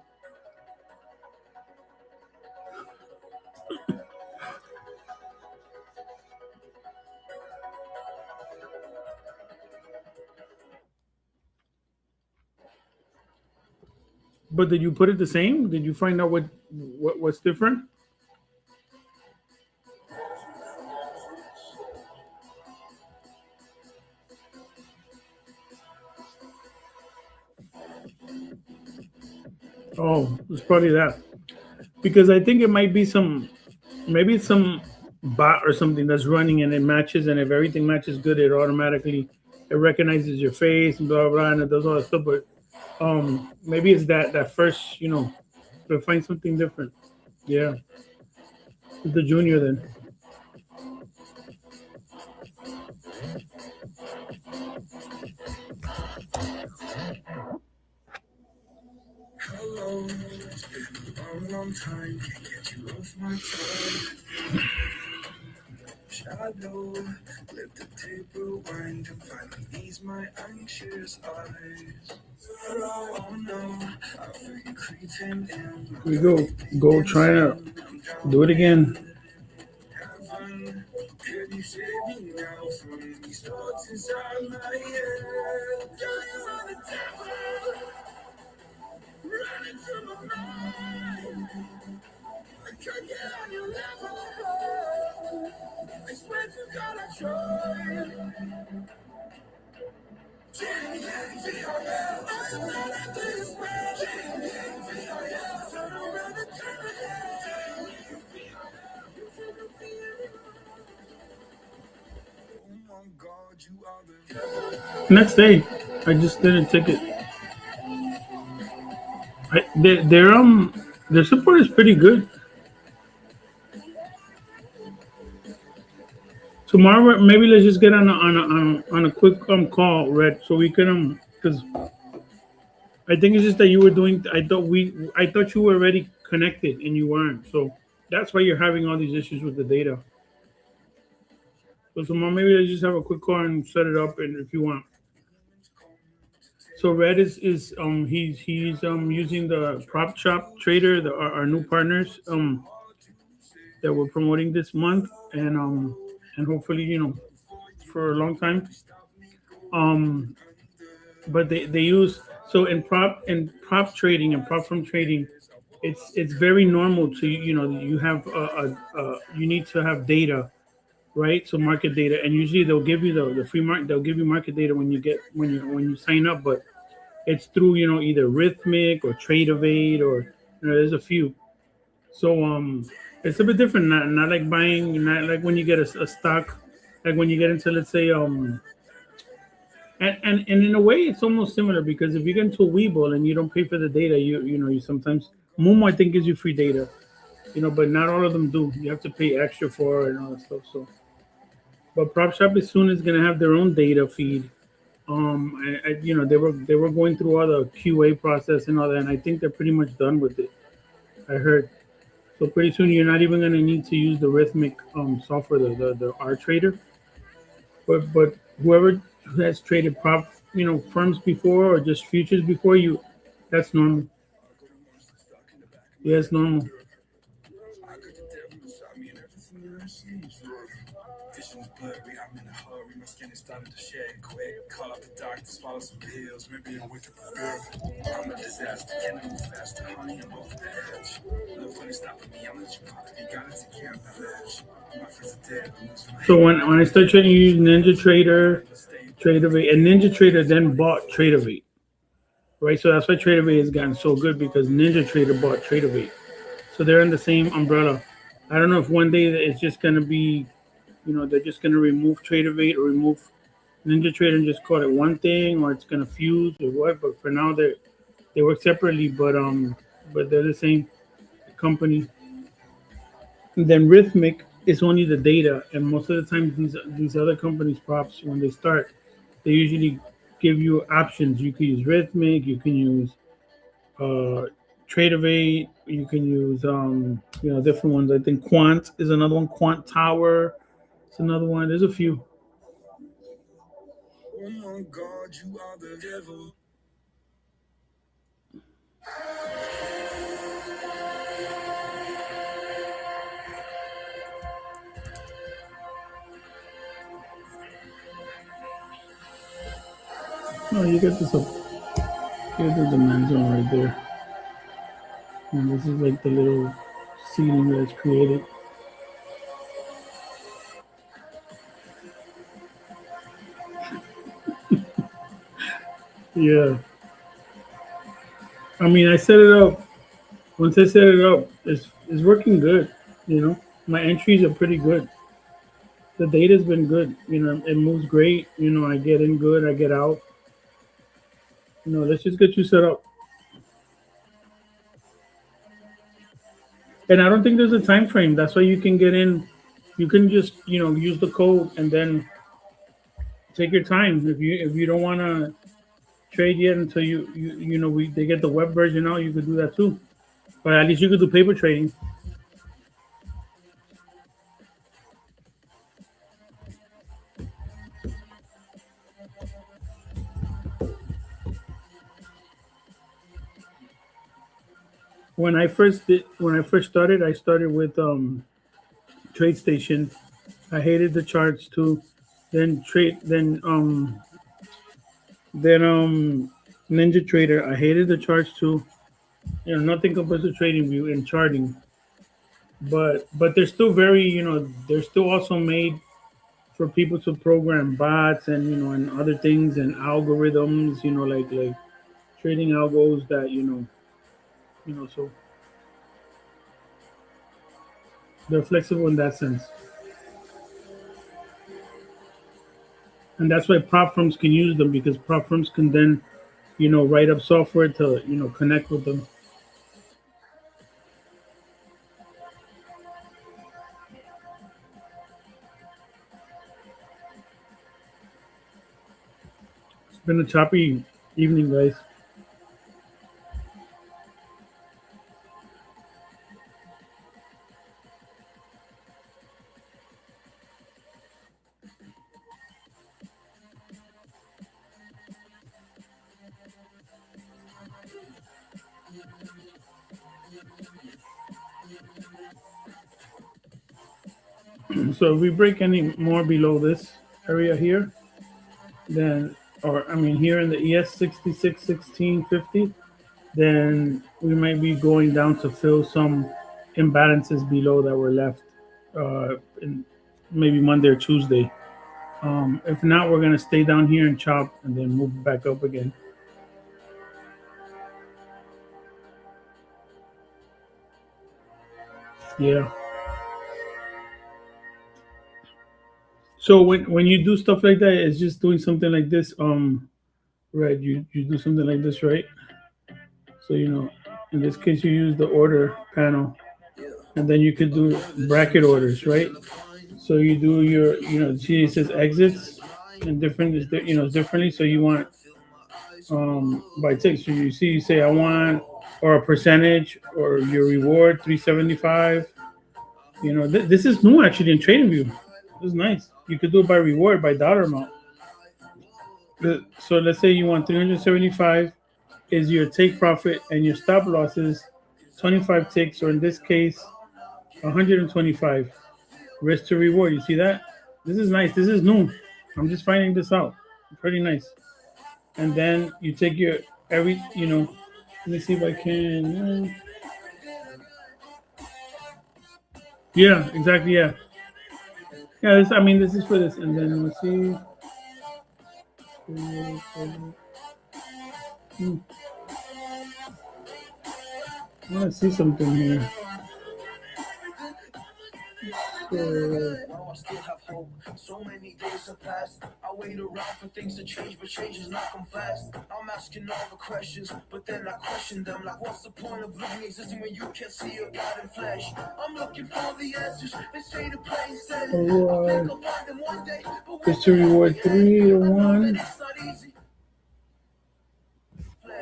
But did you put it the same? Did you find out what's different? Oh, it's probably that. Because I think it might be maybe it's some bot or something that's running and it matches, and if everything matches good, it recognizes your face and blah blah, blah and it does all that stuff. But maybe it's that first, to find something different. Yeah, the junior then. Hello, it's been a long, long time. Can't get you off my tongue. Shadow, let the tape rewind and finally ease my anxious eyes. Oh no, I feel you creeping in. Here we go. Go try to do it again. Heaven, could you save me now from these thoughts inside my head? Girl, you are the devil, running through my mind. I can't get on your level. I swear to God I tried. TradingView, I'm not at this way. TradingView, turn around and turn ahead. Oh my God, you are the Next day, I just did a ticket. Their support is pretty good. Tomorrow, maybe let's just get on a quick call, Red, so we can because I think it's just that you were doing. I thought you were already connected and you weren't, so that's why you're having all these issues with the data. So tomorrow, maybe let's just have a quick call and set it up, and if you want. So Red is he's using the PropShopTrader, our new partners that we're promoting this month, and hopefully for a long time. Um, but they use so in prop trading and prop firm trading, it's very normal to you have you need to have data, right? So market data, and usually they'll give you the free market. They'll give you market data when you sign up, but it's through either Rhythmic or Trade of Eight or there's a few. So it's a bit different. Not like buying, not like when you get a stock, like when you get into, let's say and in a way it's almost similar, because if you get into a Webull and you don't pay for the data, you sometimes Momo I think gives you free data, but not all of them do. You have to pay extra for it and all that stuff. So, but PropShop is soon is gonna have their own data feed. They were going through all the QA process and all that, and I think they're pretty much done with it. I heard. So pretty soon you're not even gonna need to use the Rhythmic software, the R Trader. But whoever has traded firms before or just futures before you, that's normal. Yeah, it's normal. I got the devil inside me and everything that I see is wrong. Vision's blurry, I'm in a hurry. My skin is starting to shed quick. Call up the doctor, swallow some pills. Maybe I'm wicked for girl. I'm a disaster, can I move faster? Honey, I'm over the edge. Look when it's stopping me, I'm let you pop it. You gotta take care of the ledge. My friends are dead, I'm losing my So head. when I started trading, you use Ninja Trader, TradingView, and Ninja Trader then bought TradingView, right? So that's why TradingView has gotten so good because Ninja Trader bought TradingView. So they're in the same umbrella. I don't know if one day it's just gonna be, they're just gonna remove TradingView or remove Ninja Trader and just call it one thing, or it's gonna fuse or what. But for now, they work separately, but they're the same company. And then Rhythmic is only the data, and most of the time these other companies props when they start, they usually give you options. You can use Rhythmic, you can use uh, Tradeovate, you can use different ones. I think Quant is another one. Quant Tower, it's another one. There's a few. Oh my God, you are the devil. Oh, you get this up. You get the demand zone right there, and this is like the little ceiling that's created. Yeah, I mean, I set it up. Once I set it up, it's working good. My entries are pretty good. The data's been good. It moves great. I get in good, I get out. Let's just get you set up. And I don't think there's a time frame. That's why you can get in. You can just use the code and then take your time. If you don't want to trade yet until they get the web version out, you could do that too. But at least you could do paper trading. When I first started, I started with TradeStation. I hated the charts too. Then trade then Ninja Trader. I hated the charts too. Nothing compares to TradingView and charting. But they're still they're still also made for people to program bots and and other things and algorithms. Like trading algos that so they're flexible in that sense. And that's why prop firms can use them because prop firms can then write up software to connect with them. It's been a choppy evening, guys. So if we break any more below this area here, then or I mean here in the ES 661650, then we might be going down to fill some imbalances below that were left in maybe Monday or Tuesday. If not, we're gonna stay down here and chop and then move back up again. Yeah. So when you do stuff like that, it's just doing something like this. Red, you do something like this, right? So in this case, you use the order panel, and then you could do bracket orders, right? So you do your, see it says exits and different, it's differently. So you want by tick. So you say I want or a percentage or your reward 375. This is new actually in TradingView. This is nice. You could do it by reward, by dollar amount. So let's say you want 375 is your take profit and your stop loss is 25 ticks, or in this case, 125. Risk to reward. You see that? This is nice. This is new. I'm just finding this out. Pretty nice. And then you take your let me see if I can. Yeah, exactly. Yeah. Yeah, this is for this. And then let's see. Hmm, I want to see something here. I still have hope. So many days have passed. I wait around for things to change, but change is not come fast. I'm asking all the questions, but then I question them. Like, what's the point of living existing when you can't see your God in flesh? I'm looking for the answers. They say to play instead. I think I'll find them one day. Just to reward 3 to 1. It's not easy.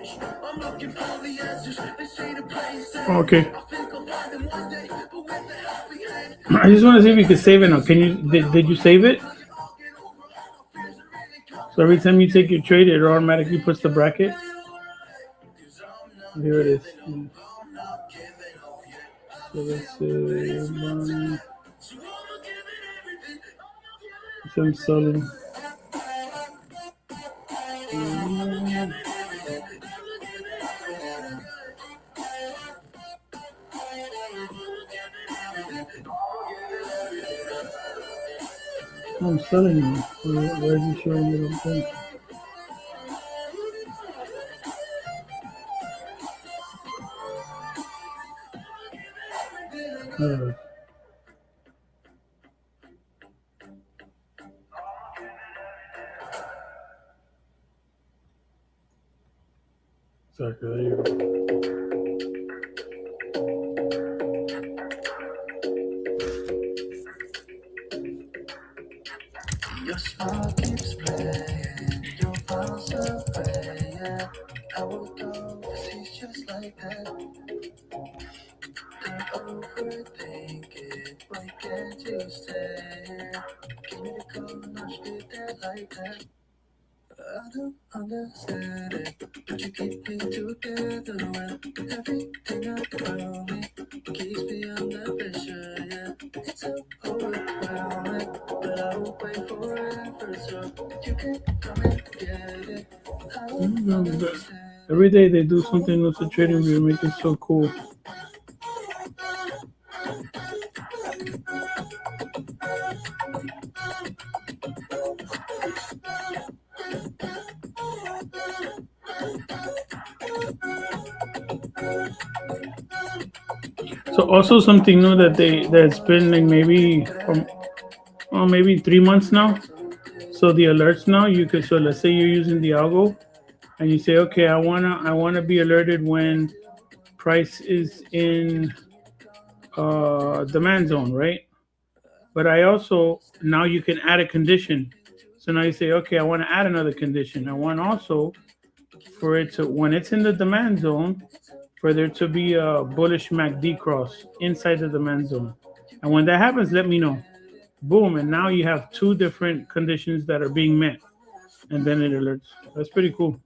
I'm looking for the answers. They say to play instead. Okay. I think I'll find them one day, but with the helping hand. I just want to see if you can save it now. Can you? Did you save it? So every time you take your trade, it automatically puts the bracket. Here it is. So let's say I'm selling. I'm selling you. Why is he showing me the thing? Sorry, there you go. Your smile keeps playing, your miles away, yeah. I will go overseas just like that. Don't overthink it, why can't you stay here? Give me the call, not be there like that. I don't understand it, but you keep me together when everything around me keeps me under pressure, yeah. It's so overwhelming, but I will wait forever so you can come and get it. I don't understand. Every day they do something new to TradingView, make it so cool. So also something new that's been like maybe 3 months now. So the alerts now let's say you're using the algo and you say, okay, I wanna be alerted when price is in demand zone, right? But I also now you can add a condition. So now you say, okay, I want to add another condition. I want also for it to, when it's in the demand zone, for there to be a bullish MACD cross inside the demand zone. And when that happens, let me know. Boom, and now you have 2 different conditions that are being met. And then it alerts. That's pretty cool.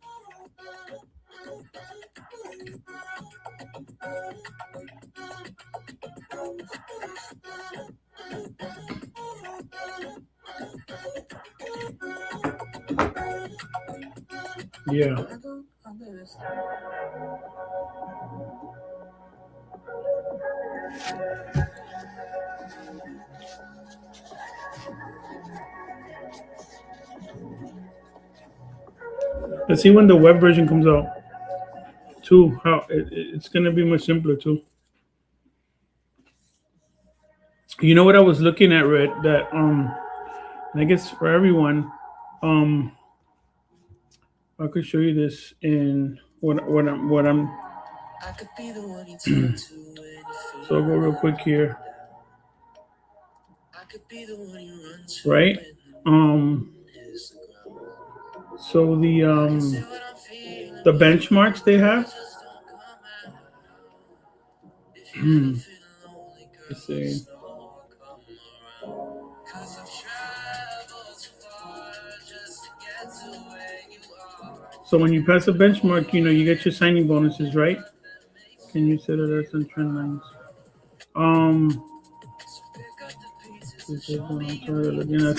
Yeah. Let's see when the web version comes out. Too, how it's gonna be much simpler too. You know what I was looking at, Red? That and I guess for everyone, I could show you this in what I'm. I could be the one you turn to. So I'll go real quick here. I could be the one you run to. Right. So the benchmarks they have. Let's see. So when you pass a benchmark, you get your signing bonuses, right? Can you set it as on trend lines? Um, looking at.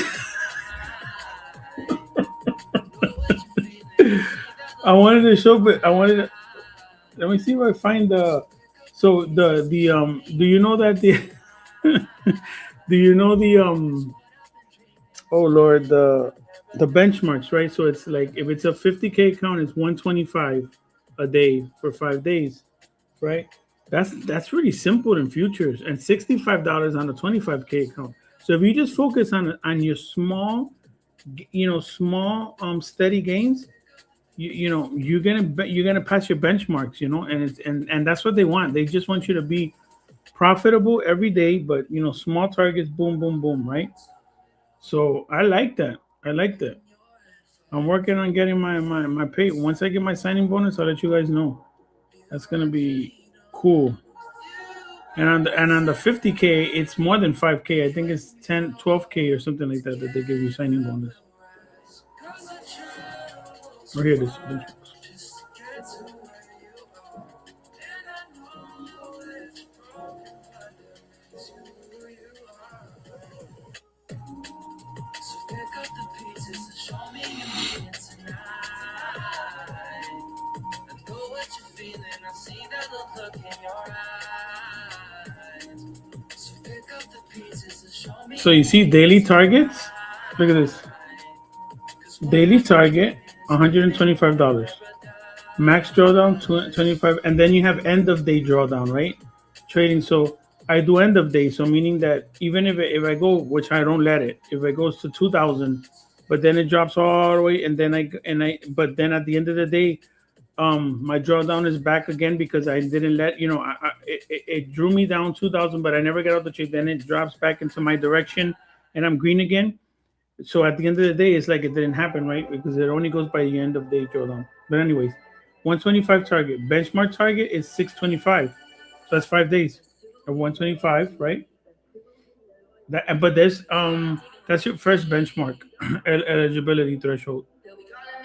I wanted to show, but I wanted to. Let me see if I find the. So the. Do you know that the? Do you know the. Oh Lord, the benchmarks, right? So it's like if it's a 50K account, it's 125 a day for 5 days, right? That's really simple in futures, and $65 on a 25K account. So if you just focus on your small steady gains, you're gonna pass your benchmarks, and that's what they want. They just want you to be profitable every day, but small targets, boom, boom, boom, right? So I like that. I like that. I'm working on getting my pay. Once I get my signing bonus, I'll let you guys know. That's gonna be cool. And on the 50K, it's more than 5K. I think it's 10, 12K or something like that they give you signing bonus. Or here it is. So you see daily targets? Look at this. Daily target, $125. Max drawdown, 25, and then you have end of day drawdown, right? Trading. So I do end of day, so meaning that even if I go, which I don't let it, if it goes to 2,000, but then it drops all the way, and but then at the end of the day, my drawdown is back again because I didn't let it drew me down 2,000, but I never got out the trade. Then it drops back into my direction, and I'm green again. So at the end of the day, it's like it didn't happen, right? Because it only goes by the end of day drawdown. But anyways, 125 target. Benchmark target is 625. So that's 5 days of 125, right? But that's your first benchmark eligibility threshold,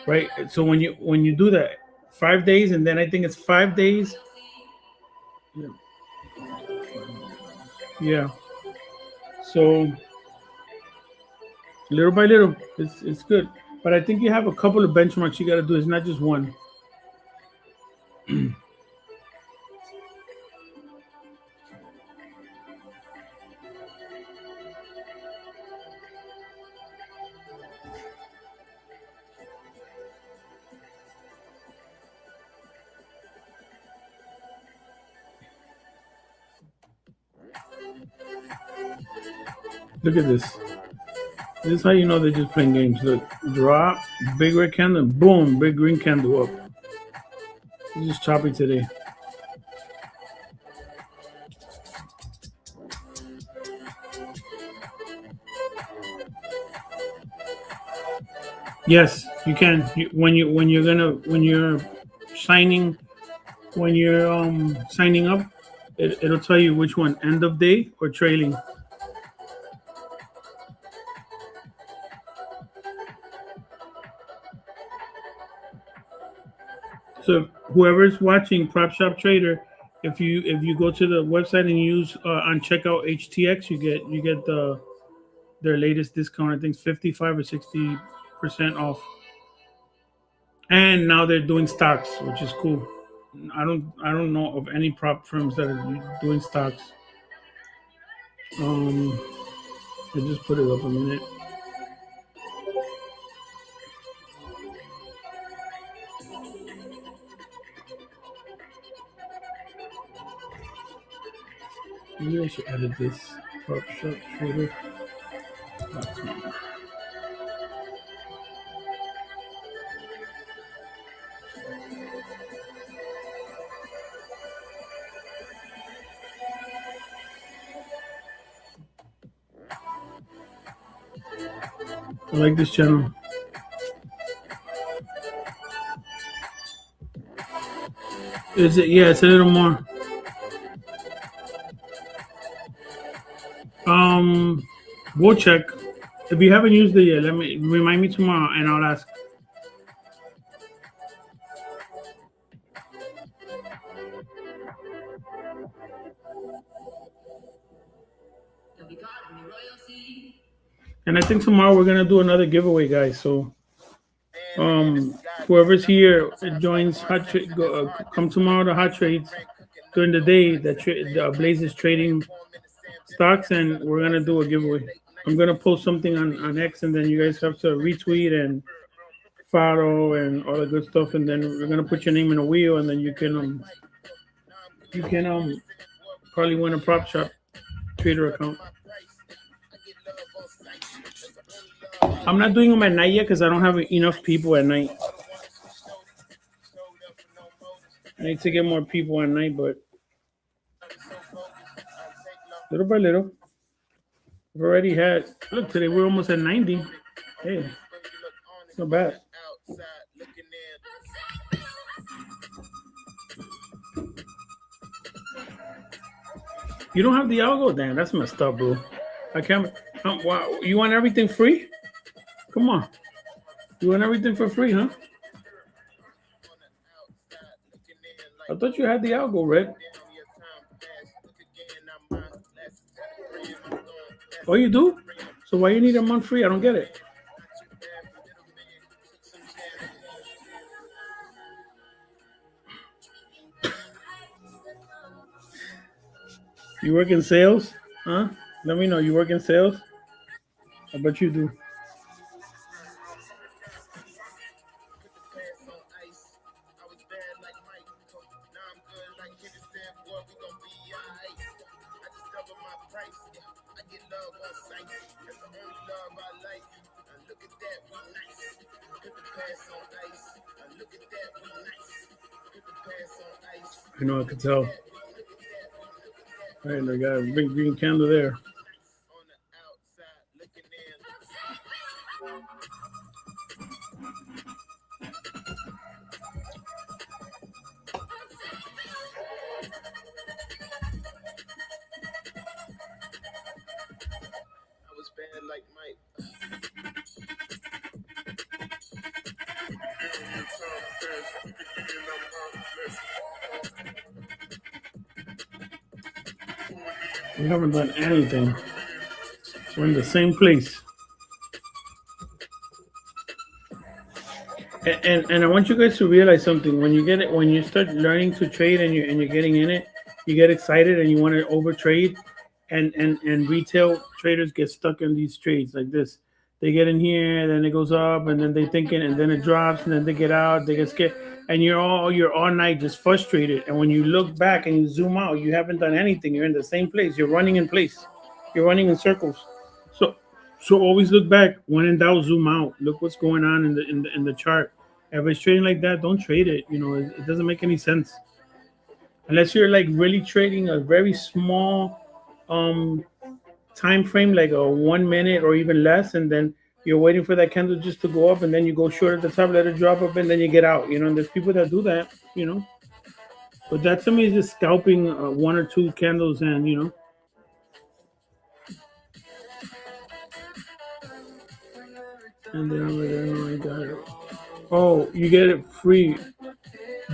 right? So when you do that, 5 days, and then I think it's 5 days. Yeah. So little by little, it's good. But I think you have a couple of benchmarks you got to do. It's not just one. Look at this. This is how you know they're just playing games. Look, drop, big red candle, boom, big green candle up. It's just choppy today. Yes, you can. When you're signing signing up, it'll tell you which one, end of day or trailing. So whoever's watching PropShopTrader, if you go to the website and use on checkout HTX, you get their latest discount. I think it's 55 or 60% off. And now they're doing stocks, which is cool. I don't know of any prop firms that are doing stocks. I just put it up a minute. Maybe I should edit this. PropShopTrader. I like this channel. Is it? Yeah, it's a little more. We'll check. If you haven't used it yet, let me remind me tomorrow, and I'll ask. And I think tomorrow we're gonna do another giveaway, guys. So whoever's here joins Hot Trade. Come tomorrow to Hot Trades during the day. That Blaze is trading stocks, and we're gonna do a giveaway. I'm gonna post something on X, and then you guys have to retweet and follow and all the good stuff, and then we're gonna put your name in a wheel, and then you can probably win a Prop Shop Trader account. I'm not doing them at night yet because I don't have enough people at night. I need to get more people at night, but little by little, we've already had. Look, today we're almost at 90. Hey, it's not bad. You don't have the algo, Dan. That's messed up, bro. I can't. Wow, you want everything free? Come on. You want everything for free, huh? I thought you had the algo, Red. Oh, you do? So why you need a month free? I don't get it. You work in sales? Huh? Let me know. You work in sales? I bet you do. I know, I could tell. All right, I got a big green candle there. We haven't done anything. We're in the same place. And I want you guys to realize something. When you get it, when you start learning to trade and you're getting in it, you get excited and you want to overtrade, and retail traders get stuck in these trades like this. They get in here, then it goes up, and then they thinking, and then it drops, and then they get out, they get scared, and you're all night just frustrated. And when you look back and you zoom out, you haven't done anything. You're in the same place. You're running in place. You're running in circles. So always look back. When in doubt, zoom out. Look what's going on in the chart. If it's trading like that, don't trade it. You know, it doesn't make any sense unless you're like really trading a very small time frame, like a 1 minute or even less, and then you're waiting for that candle just to go up, and then you go short at the top, let it drop up, and then you get out. You know, and there's people that do that. You know, but that to me is just scalping one or two candles, and you know. And then I got it. Oh, you get it free,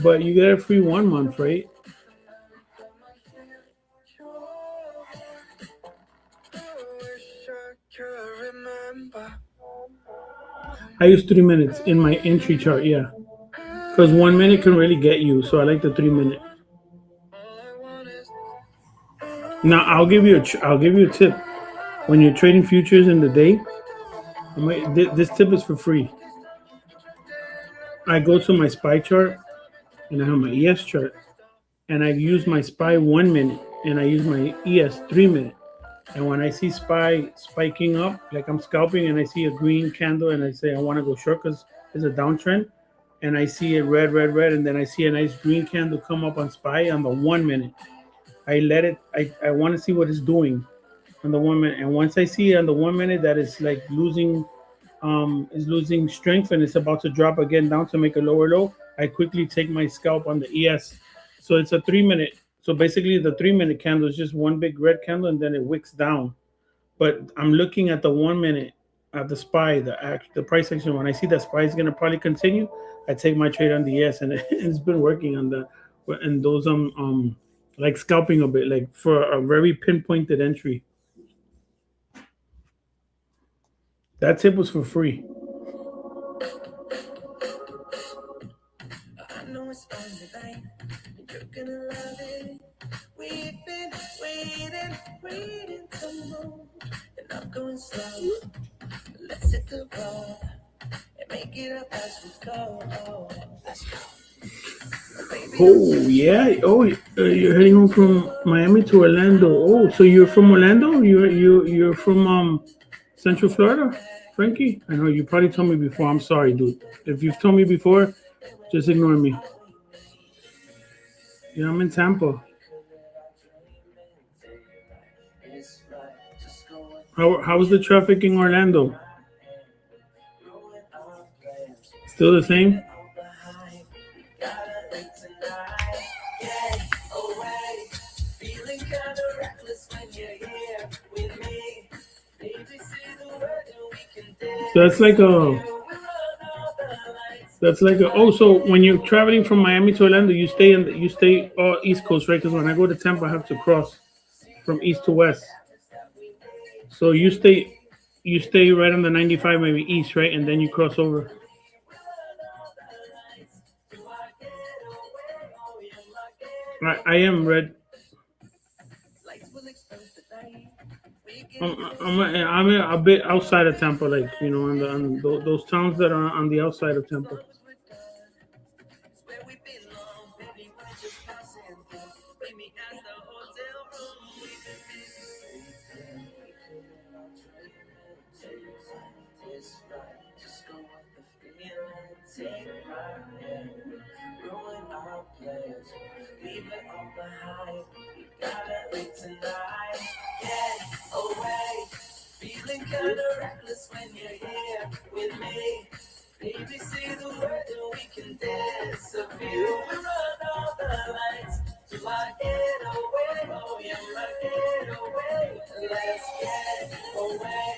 but you get it free 1 month, right? I use 3 minutes in my entry chart, yeah, because 1 minute can really get you. So I like the 3 minute. Now I'll give you a tip. When you're trading futures in the day, this tip is for free. I go to my SPY chart, and I have my ES chart, and I use my SPY 1 minute, and I use my ES 3 minute. And when I see SPY spiking up, like I'm scalping, and I see a green candle, and I say I want to go short because it's a downtrend, and I see it red, and then I see a nice green candle come up on SPY on the 1 minute. I let it. I want to see what it's doing on the 1 minute, and once I see it on the 1 minute that it's like losing strength and it's about to drop again down to make a lower low, I quickly take my scalp on the ES. So it's a 3 minute. So basically the 3 minute candle is just one big red candle, and then it wicks down. But I'm looking at the 1 minute at the SPY, the price action. When I see that SPY is gonna probably continue, I take my trade on the S, and it's been working on the and those like scalping a bit, like for a very pinpointed entry. That tip was for free. I know it's on tonight, and you're gonna love it. We've been waiting to move, and I'm going slow. Let's hit the road and make it up as we go. Let's go. Oh yeah. Oh, you're heading home from Miami to Orlando. Oh, so you're from Orlando? You're from Central Florida, Frankie? I know you probably told me before. I'm sorry, dude. If you've told me before, just ignore me. Yeah, I'm in Tampa. How was the traffic in Orlando? Still the same? So that's like a oh, so when you're traveling from Miami to Orlando, you stay East Coast, right? Because when I go to Tampa, I have to cross from east to west. So you stay right on the 95, maybe east, right, and then you cross over. I am red. I'm a bit outside of Tampa, like those towns that are on the outside of Tampa. Feeling kinda reckless when you're here with me. Baby, say the word and we can disappear. We run all the lights to my getaway. Oh, yeah, my getaway. Let's get away.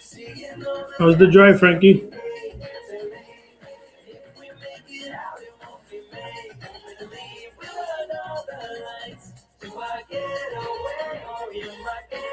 Seeing all the How's the drive, Frankie? if we make it out, it won't be made. Believe we run all the lights to my getaway. Oh, yeah, my getaway.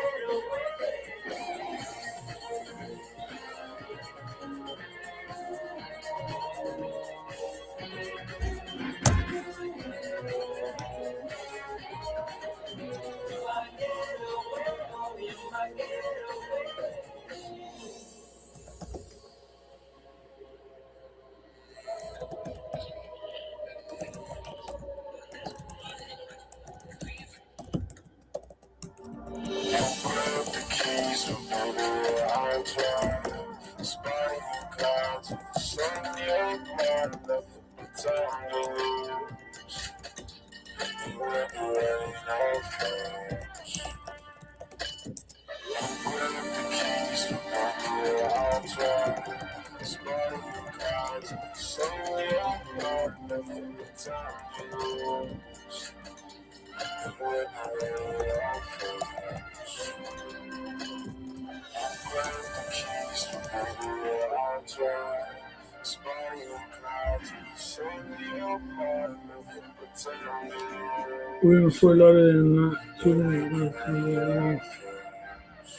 We're in Fort Lauderdale, not too long.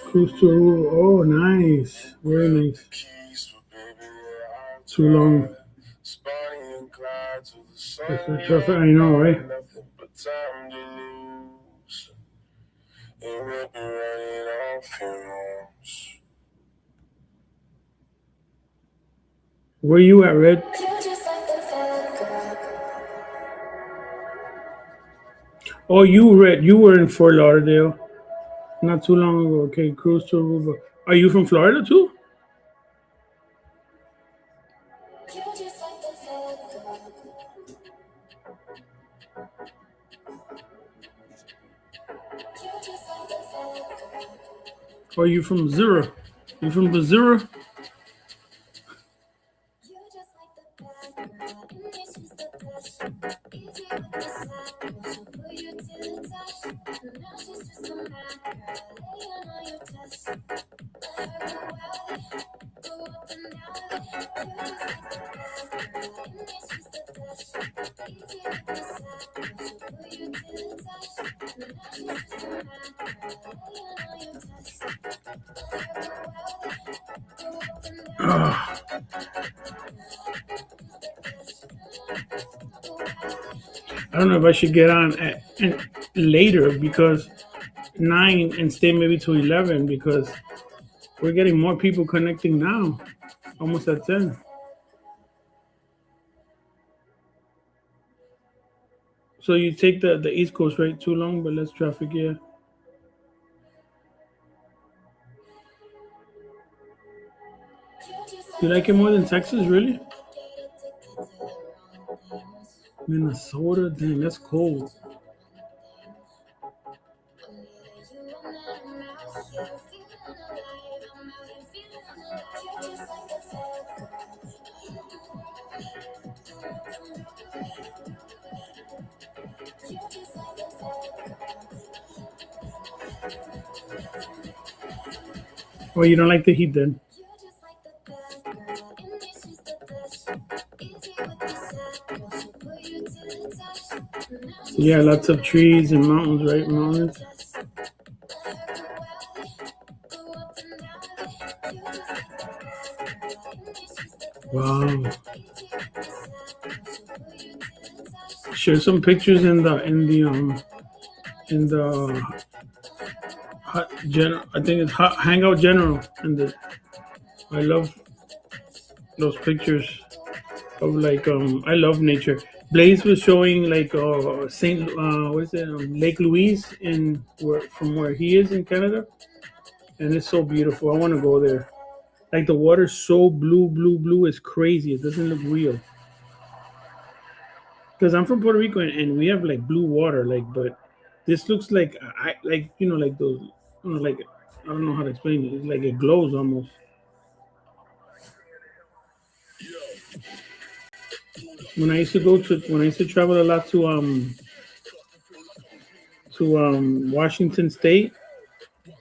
Cruise to Aruba. Oh, nice. Very nice. Too long. That's the traffic. I know, right? Where you at, Red? Oh, you Red. You were in Fort Lauderdale not too long ago. Okay, cruise to Aruba. Are you from Florida too? Or are you from Zero? You from the Zero? Ah, I don't know if I should get on later because 9 and stay maybe to 11 because we're getting more people connecting now. Almost at 10. So you take the East Coast, right? Too long, but less traffic, yeah. You like it more than Texas, really? Minnesota, dang, that's cold. Oh, you don't like the heat then? Yeah, lots of trees and mountains, right? Mountains. Wow. Share some pictures in the hot general. I think it's hot hangout general. And I love those pictures of like I love nature. Blaze was showing like Saint what is it Lake Louise in from where he is in Canada, and it's so beautiful. I want to go there. Like the water's so blue, blue, blue. It's crazy. It doesn't look real. Because I'm from Puerto Rico and we have like blue water. Like, but this looks like I like like those. Like I don't know how to explain it. It's like it glows almost. When I used to travel a lot to Washington State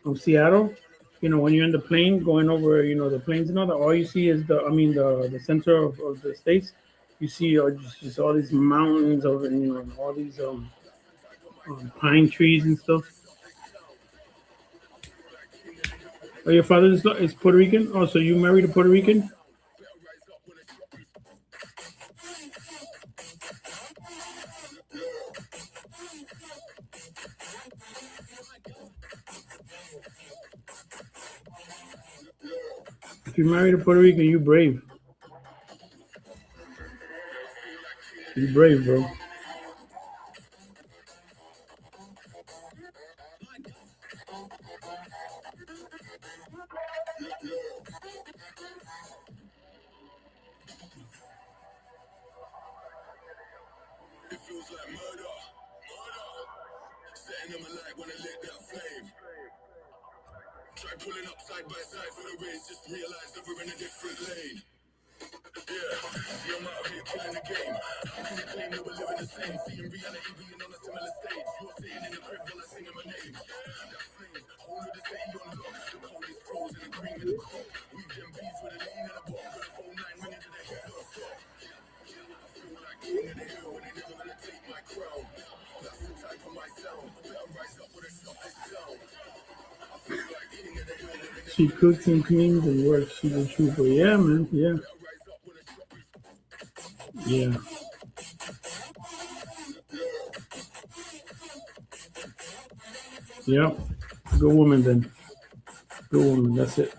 from Seattle. When you're in the plane going over, the planes and all that, all you see is the center of the states. You see just all these mountains of and all these pine trees and stuff. Oh, your father is Puerto Rican. Oh, so you married a Puerto Rican? If you married a Puerto Rican, you brave. You brave, bro. It feels like murder. Setting them alight when I lit that flame. Try pulling up side by side for the race, just realize that we're in a different lane. Yeah, see, I'm out here killing the game. How can you claim that we're living the same? See, in reality, being on a similar stage. You're sitting in the crib while I'm singing my name. That's flames, whole of the city on lock. The cold is frozen, the cream in the crop. We've them bees with a lean and a bop. Got a phone 9 ringing to the hip, no stop. I feel like king of the hill, and they never gonna take my crown. That's the type of my sound. Better rise up with a shot this down. I feel like king of the hill, and they never She cooks and cleans and works. She's a trooper. Yeah, man. Yeah. Yeah. Yep. Good woman then. Good woman. That's it.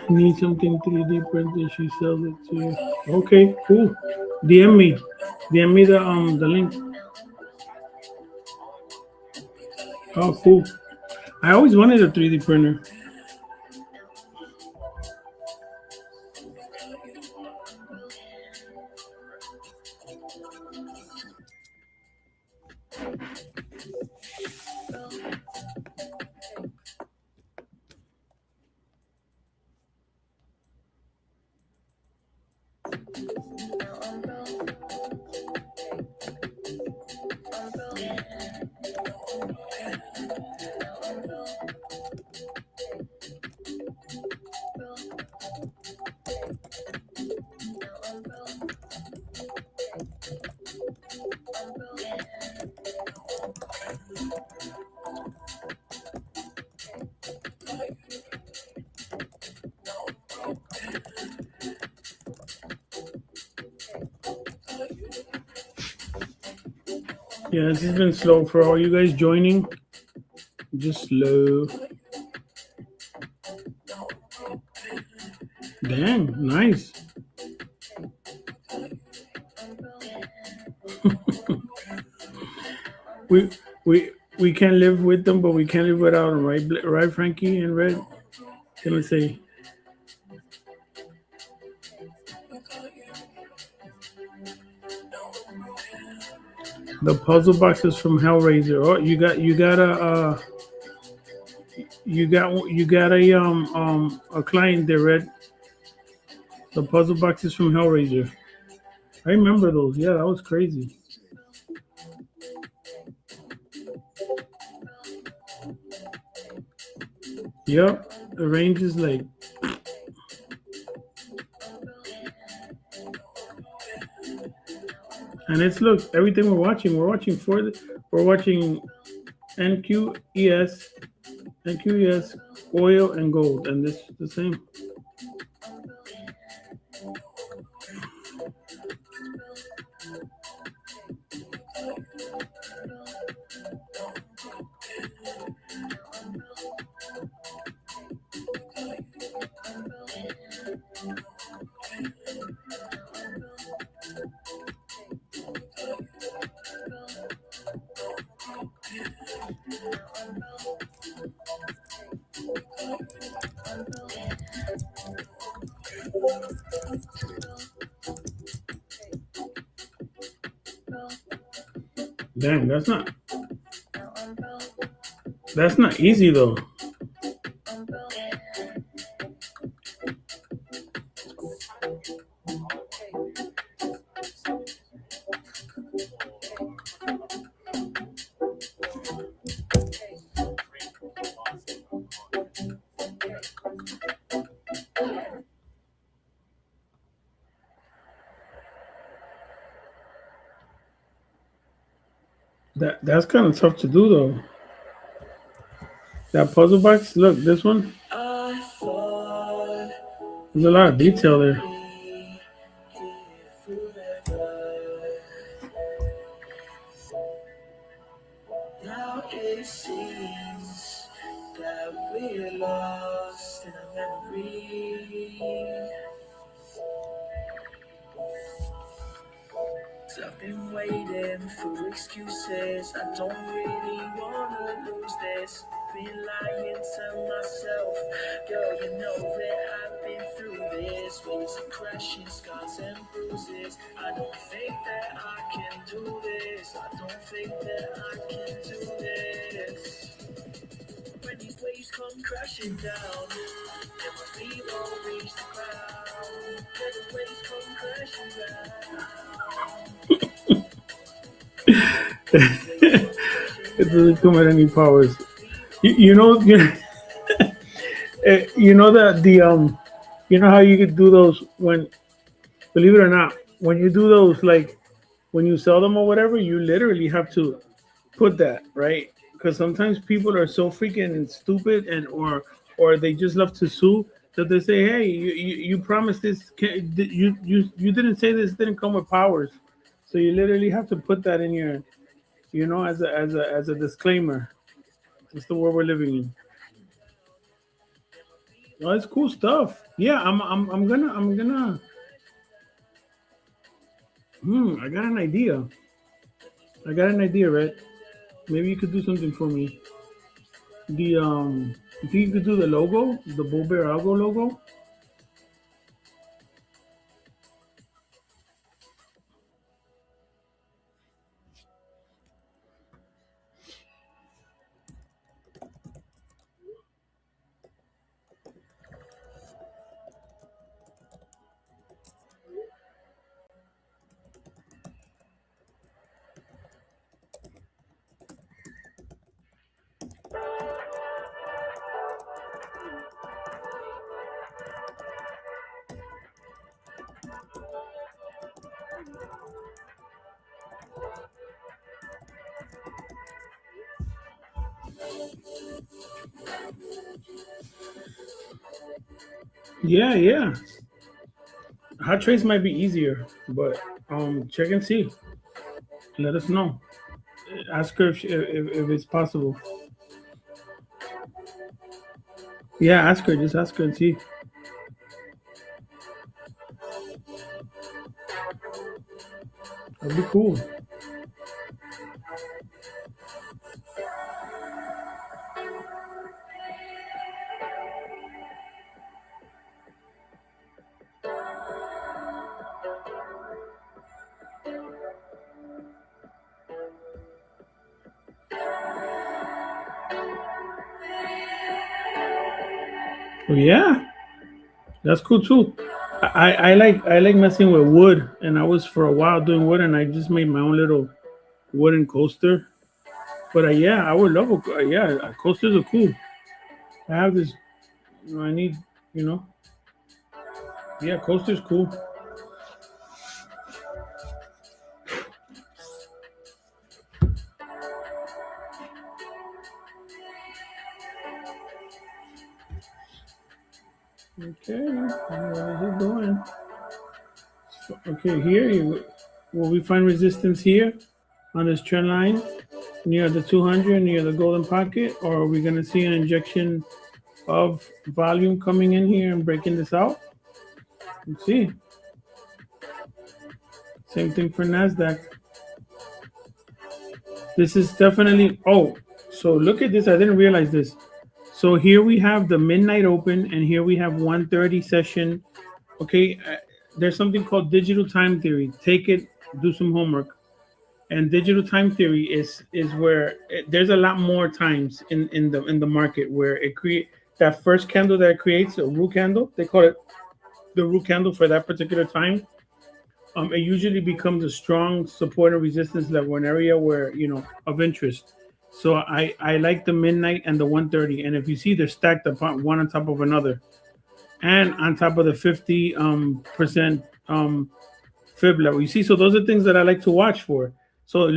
Need something 3D printed. She sells it to you. Okay, cool. DM me. DM me the link. Oh, cool. I always wanted a 3D printer. Yeah, this has been slow for all you guys joining. Just slow. Dang, nice. we we can't live with them, but we can't live without them, right? Right, Frankie and Red. Can I say? The puzzle boxes from Hellraiser. Oh, you got a client there, Red. The puzzle boxes from Hellraiser. I remember those. Yeah, that was crazy. Yep, the range is like. And it's look everything we're watching. We're watching NQES, NQES, oil and gold, and this the same. Damn, that's not easy though. That's kind of tough to do though. That puzzle box, look, this one. There's a lot of detail there. Now it seems that we're lost in a memory. So I've been waiting for excuses. I don't really wanna lose this. Been lying to myself, girl, you know that I've been through this. Waves and crashing, scars and bruises. I don't think that I can do this. I don't think that I can do this. When these waves come crashing down, and my feet won't reach the ground. When the waves come crashing down. It doesn't come at any powers. You know, you know that you know how you could do those when, believe it or not, when you do those, like when you sell them or whatever, you literally have to put that, right? Because sometimes people are so freaking stupid and or they just love to sue So they say, hey, you promised this. You didn't say this didn't come with powers. So you literally have to put that in your, as a disclaimer. It's the world we're living in. Oh, it's cool stuff. Yeah, I'm gonna. I got an idea. I got an idea, Red. Maybe you could do something for me. You think you could do the logo, the Bull Bear Algo logo? Yeah, yeah. Hot trades might be easier, but check and see. Let us know. Ask her if it's possible. Yeah, ask her. Just ask her and see. That'd be cool. Oh yeah, that's cool too. I like messing with wood, and I was for a while doing wood, and I just made my own little wooden coaster. But yeah, I would love coasters are cool. I have this. I need, you know, yeah, coasters cool. Okay, what is it doing? Okay, here will we find resistance here on this trend line near the 200, near the golden pocket, or are we going to see an injection of volume coming in here and breaking this out? Let's see. Same thing for Nasdaq. This is definitely. Oh, so look at this. I didn't realize this. So here we have the midnight open, and here we have 1:30 session. Okay, there's something called digital time theory. Take it, do some homework. And digital time theory is where there's a lot more times in the market where it create that first candle that it creates, a root candle. They call it the root candle for that particular time. It usually becomes a strong support and resistance level, an area where of interest. So I like the midnight and the 1:30, and if you see they're stacked upon one on top of another, and on top of the 50% fib level. You see, so those are things that I like to watch for. So I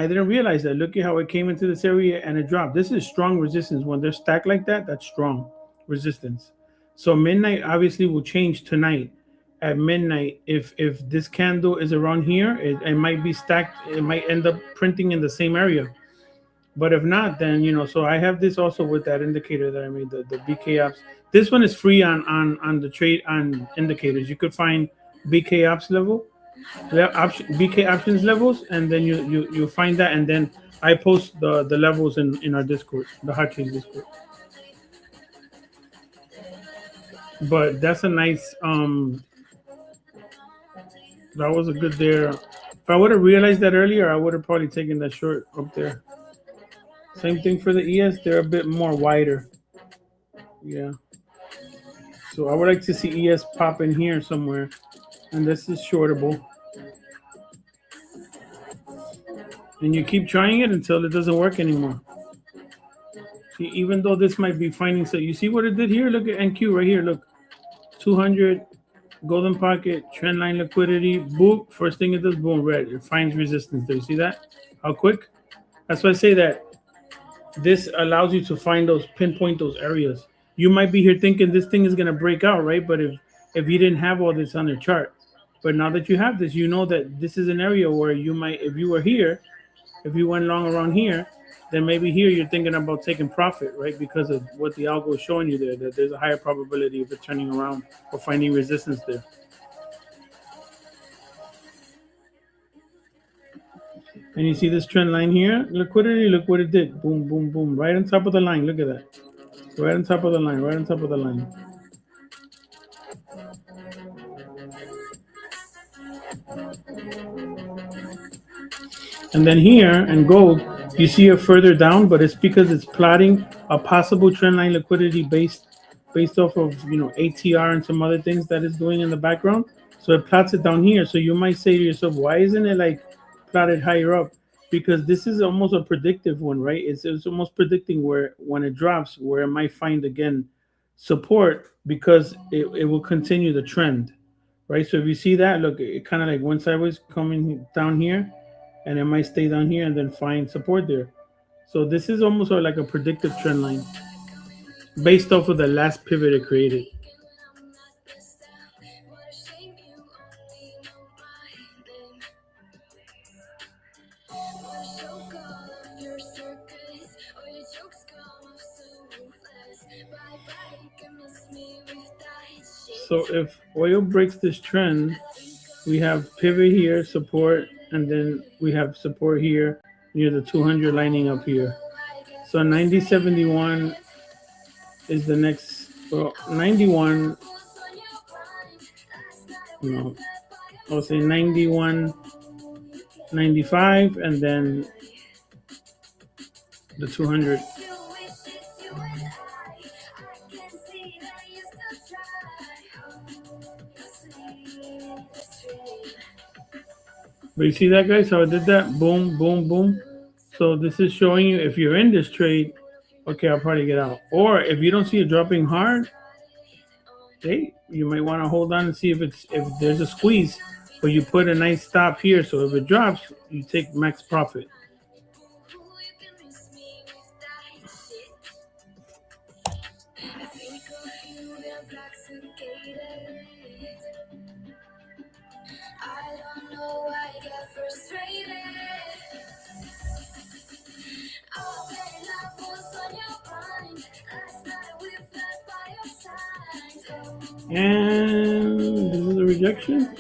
didn't realize that. Look at how it came into this area and it dropped. This is strong resistance. When they're stacked like that, that's strong resistance. So midnight obviously will change tonight. At midnight, if this candle is around here, it might be stacked. It might end up printing in the same area. But if not, then so I have this also with that indicator that I made, the BK ops. This one is free on the trade on indicators. You could find BK ops level, BK options levels, and then you find that, and then I post the levels in our Discord, the hot trades Discord. But that's a nice that was a good there. If I would have realized that earlier, I would have probably taken that short up there. Same thing for the ES, they're a bit more wider. Yeah. So I would like to see ES pop in here somewhere. And this is shortable. And you keep trying it until it doesn't work anymore. See, even though this might be finding, so you see what it did here? Look at NQ right here. Look, 200 golden pocket, trend line liquidity, boom. First thing it does, boom, red. It finds resistance. Do you see that? How quick? That's why I say that this allows you to find pinpoint those areas. you might be here thinking this thing is going to break out, right? But if you didn't have all this on the chart, but now that you have this, you know that this is an area where you might, if you were here, if you went long around here, then maybe here you're thinking about taking profit, right? Because of what the algo is showing you there, that there's a higher probability of it turning around or finding resistance there. And you see this trend line here, liquidity, look what it did. Boom, boom, boom, right on top of the line. Look at that. Right on top of the line, right on top of the line. And then here in gold, you see it further down, but it's because it's plotting a possible trend line liquidity based off of ATR and some other things that it's doing in the background. So it plots it down here. So you might say to yourself, why isn't it like plotted higher up? Because this is almost a predictive one, right? It's almost predicting where when it drops, where it might find again support, because it will continue the trend, right? So if you see that, look, it kind of like went sideways coming down here, and it might stay down here and then find support there. So this is almost like a predictive trend line based off of the last pivot it created. So if oil breaks this trend, we have pivot here, support, and then we have support here near the 200 lining up here. So 90.71 is the next, well, 91, no, I'll say 91.95, and then the 200. But you see that, guys, how I did that? Boom, boom, boom. So this is showing you if you're in this trade, okay, I'll probably get out. Or if you don't see it dropping hard, hey, you might want to hold on and see if there's a squeeze. But you put a nice stop here, so if it drops, you take max profit. And this is a rejection.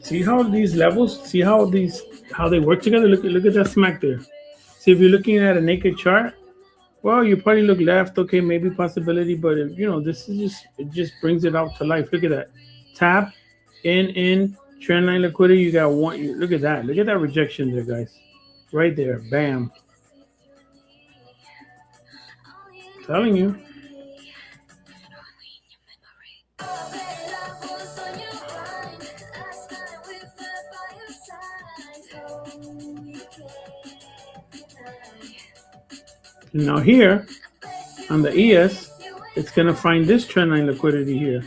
See how these levels, see how they work together? Look at that smack there. See, if you're looking at a naked chart, well, you probably look left, okay, maybe possibility, but if, this is it just brings it out to life. Look at that. Tap, in, trend line liquidity, you got one, look at that rejection there, guys. Right there, bam. I'm telling you. Now here on the ES, it's gonna find this trend line liquidity here.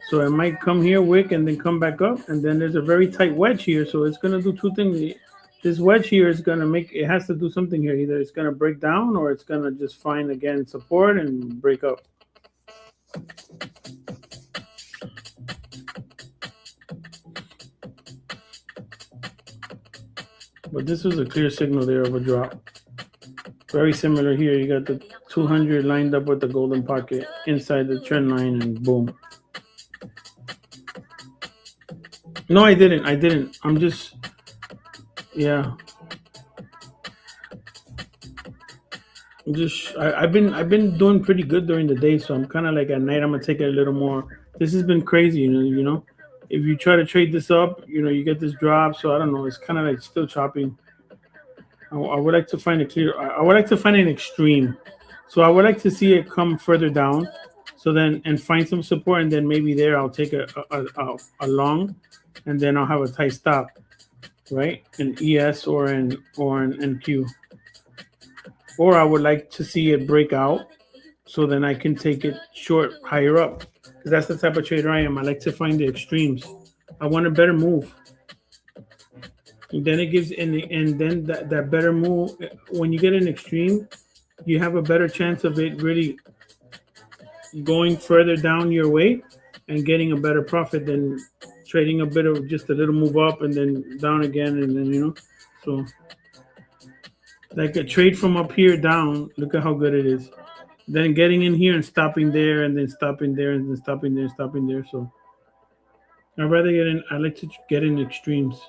So it might come here, wick, and then come back up, and then there's a very tight wedge here. So it's gonna do two things. This wedge here is gonna it has to do something here. Either it's gonna break down or it's gonna just find again support and break up. But this was a clear signal there of a drop. Very similar here. You got the 200 lined up with the golden pocket inside the trend line, and boom. No, I didn't. I'm just, yeah. I've been doing pretty good during the day, so I'm kind of like at night I'm gonna take it a little more. This has been crazy, you know. If you try to trade this up, you get this drop. So I don't know. It's kind of like still chopping. I would like to find I would like to find an extreme. So I would like to see it come further down. So then and find some support, and then maybe there I'll take a long, and then I'll have a tight stop, right? In ES or in NQ. Or I would like to see it break out, so then I can take it short higher up. Because that's the type of trader I am. I like to find the extremes. I want a better move. Then it gives and then that better move when you get an extreme, you have a better chance of it really going further down your way and getting a better profit than trading a bit of just a little move up and then down again and then so like a trade from up here down, look at how good it is. Then getting in here and stopping there and then stopping there and then stopping there, stopping there. So I'd rather get in. I like to get in extremes.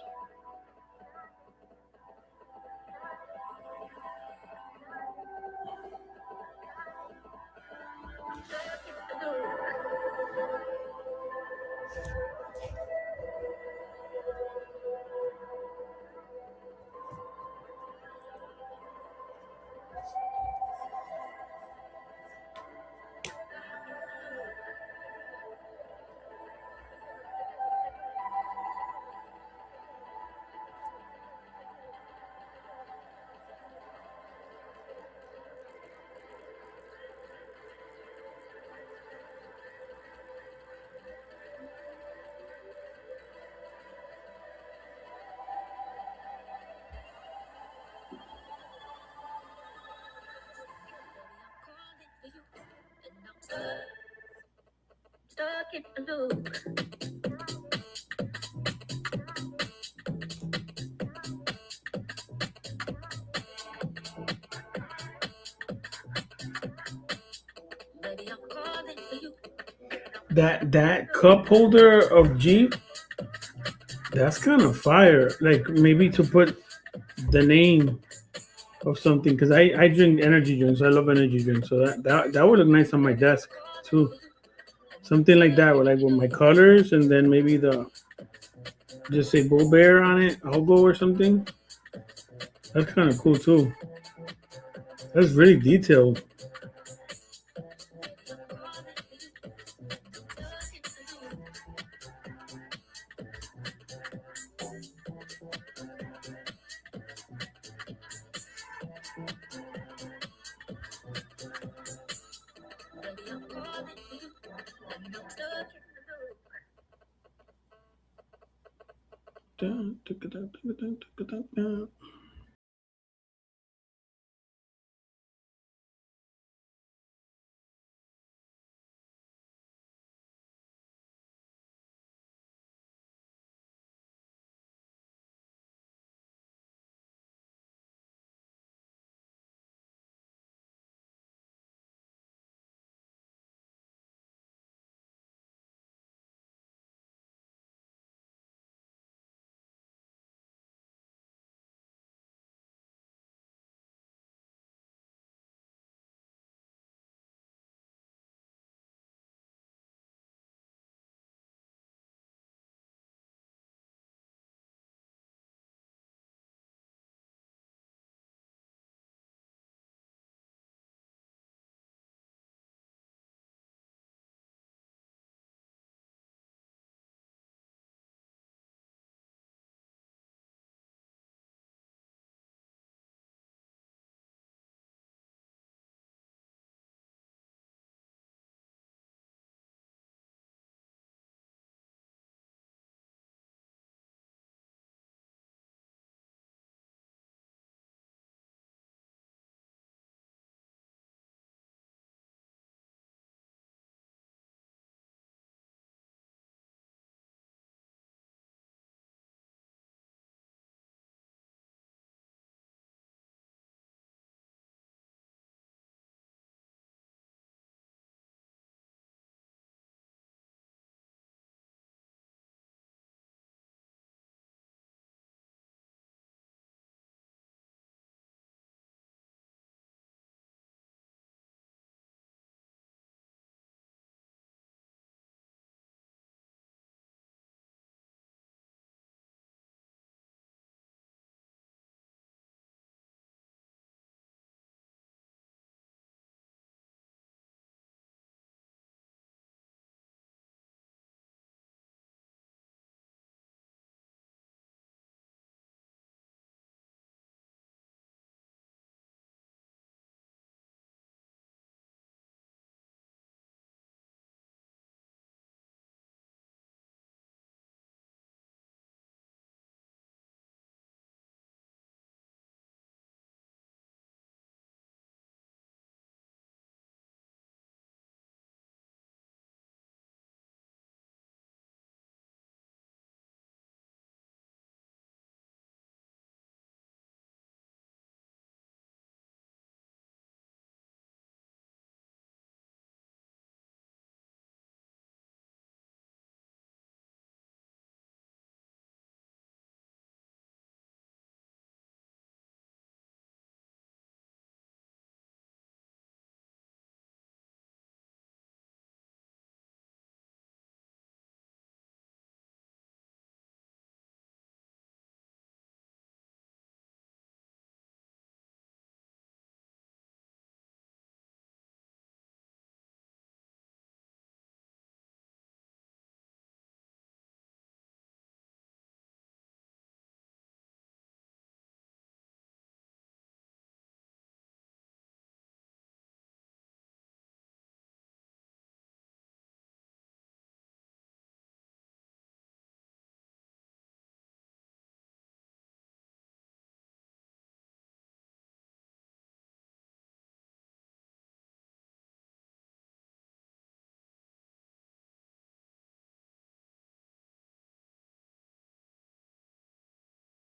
Stuck in a loop. Baby, I'm calling for you. That cup holder of G, that's kind of fire. Like maybe to put the name of something because I drink energy drinks. I love energy drinks, so that would look nice on my desk too. Something like that, with like with my colors, and then maybe the just say Bull Bear on it, Algo or something. That's kind of cool too. That's really detailed. Baby, I'm calling for you. And I'm stuck Dun, dun, dun.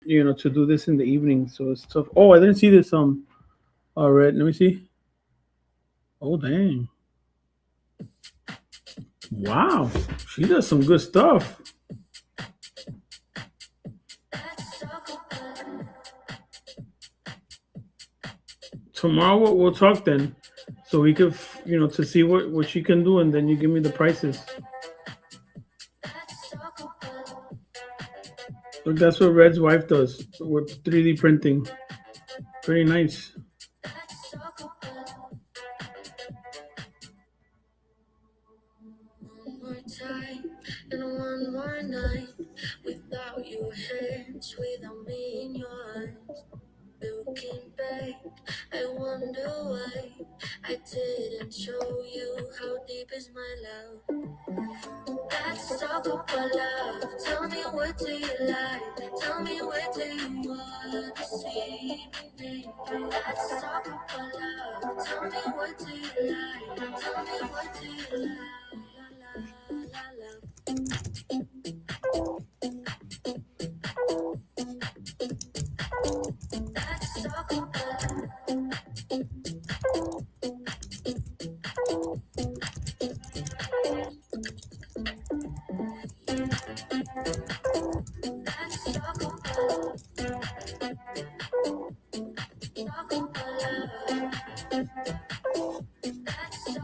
to do this in the evening, so it's tough. Oh, I didn't see this. Red. Let me see. Oh, dang! Wow, she does some good stuff. Tomorrow we'll talk then, so we could to see what she can do, and then you give me the prices. Look, that's what Red's wife does with 3D printing. Pretty nice. One more time and one more night without your hands, without me in your arms. Looking back, I wonder why I didn't show you how deep is my love. Let's talk about love. Tell me, what do you like? Tell me, where do you want to see me? Let's talk about love. Tell me, what do you like? Tell me, what do you like?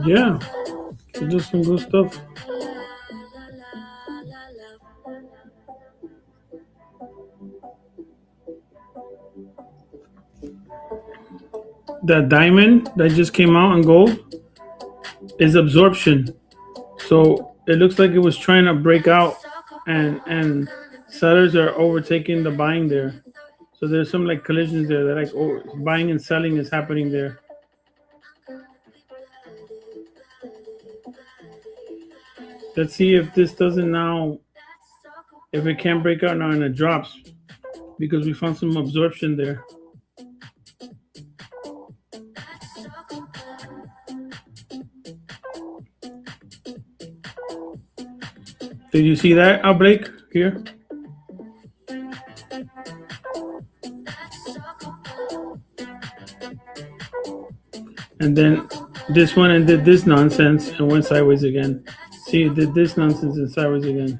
Yeah, she does some good stuff. That diamond that just came out in gold is absorption. So it looks like it was trying to break out, and sellers are overtaking the buying there. So there's some like collisions there that like buying and selling is happening there. Let's see if this doesn't now, if it can't break out now and it drops, because we found some absorption there. Did you see that, Blake? Here? And then this one and did this nonsense and went sideways again. See, it did this nonsense and sideways again.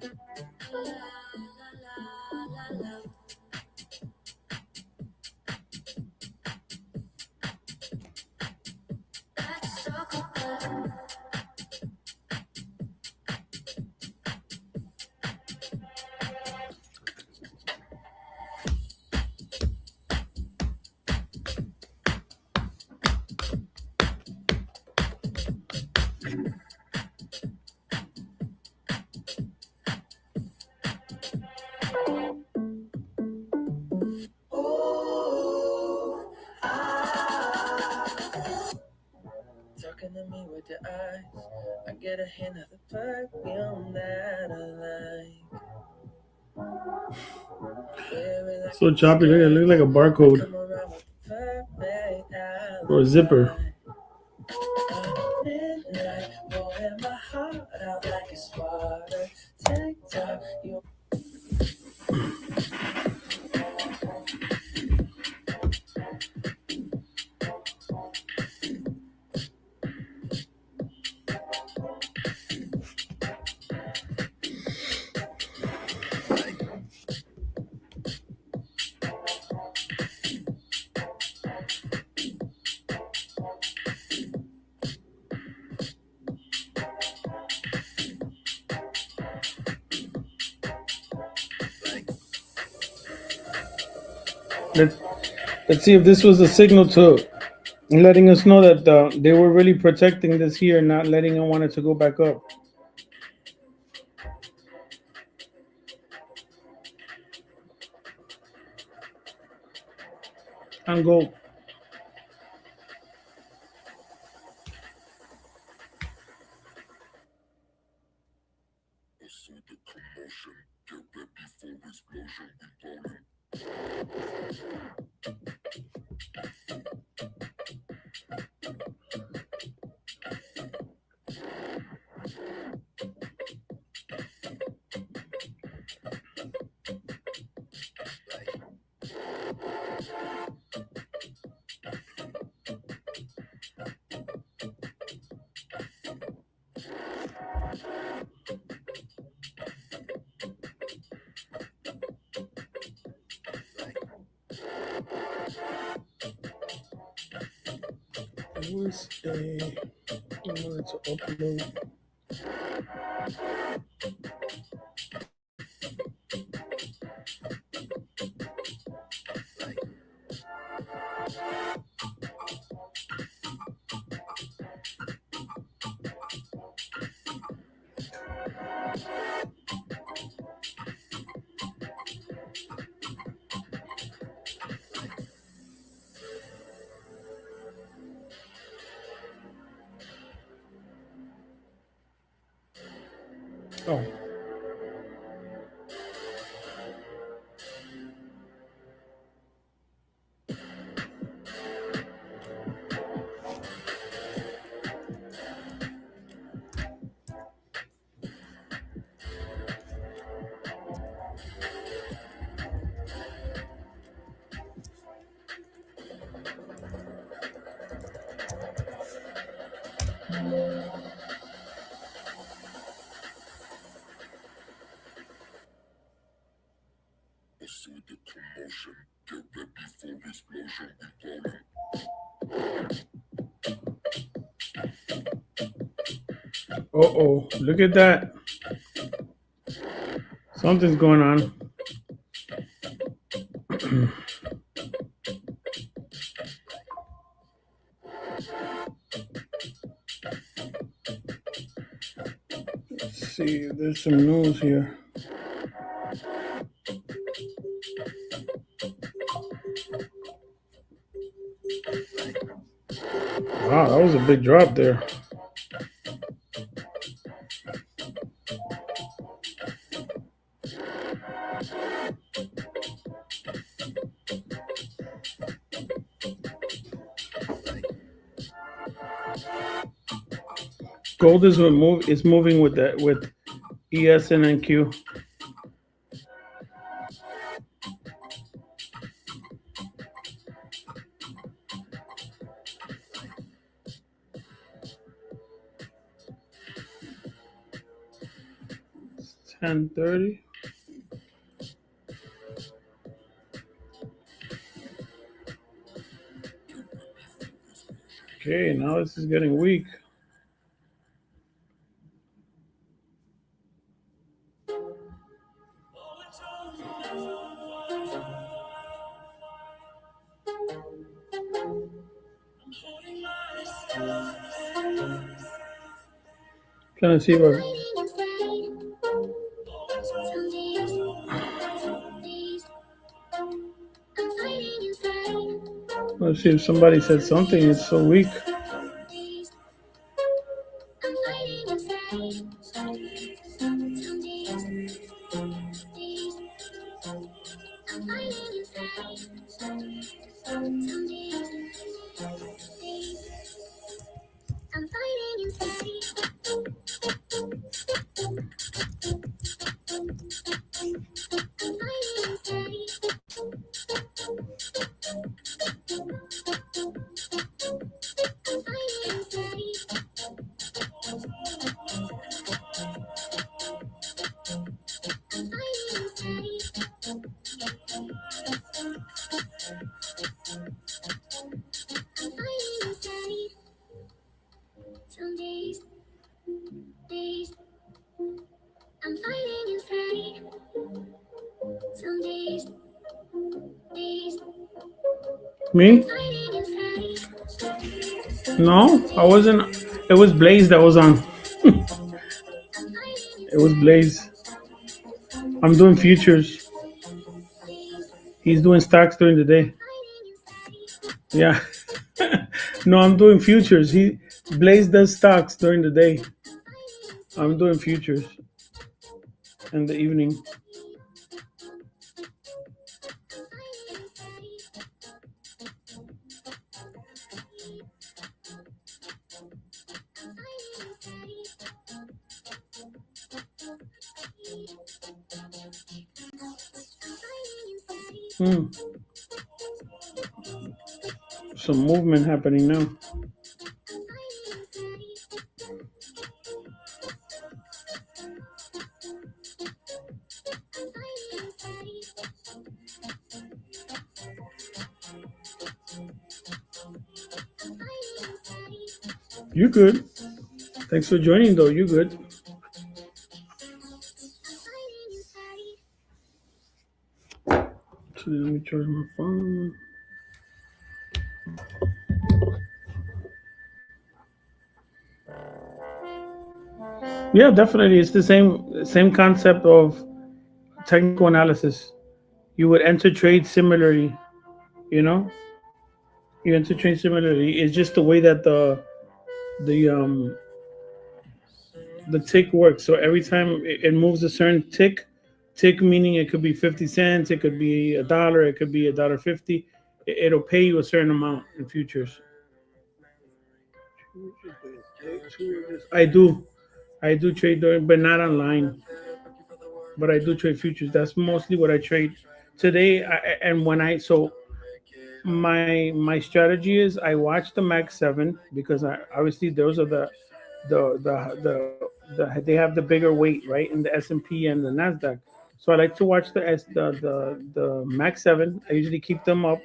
Talking to me with your eyes, I get a hint of the perfume that I like. So choppy, it looks like a barcode or a zipper. Let's see if this was a signal to letting us know that they were really protecting this here, not letting them want it to go back up. On gold. was a minute to upload. Oh. See the commotion, get ready for explosion, we Uh-oh, look at that. Something's going on. Let's see, there's some news here. Wow, that was a big drop there. Gold is moving with ES and NQ. It's 10:30. Okay, now this is getting weak. Trying to see if let's see if somebody said something. It's so weak. Me? No, I wasn't. It was Blaze that was on. It was Blaze. I'm doing futures. He's doing stocks during the day. Yeah. No, I'm doing futures. Blaze does stocks during the day. I'm doing futures in the evening. Some movement happening now. You good? Thanks for joining, though. You good? So let me charge my phone. Yeah, definitely. It's the same concept of technical analysis. You would enter trades similarly. You know, you enter trades similarly. It's just the way that the um the tick works. So every time it moves a certain tick meaning it could be 50 cents, it could be $1, it could be $1.50. It'll pay you a certain amount in futures. I do, I do trade during, but not online. But I do trade futures. That's mostly what I trade today. And when I so my strategy is I watch the Max 7 because obviously those are they have the bigger weight, right, in the S&P and the Nasdaq. So I like to watch the Max 7. I usually keep them up,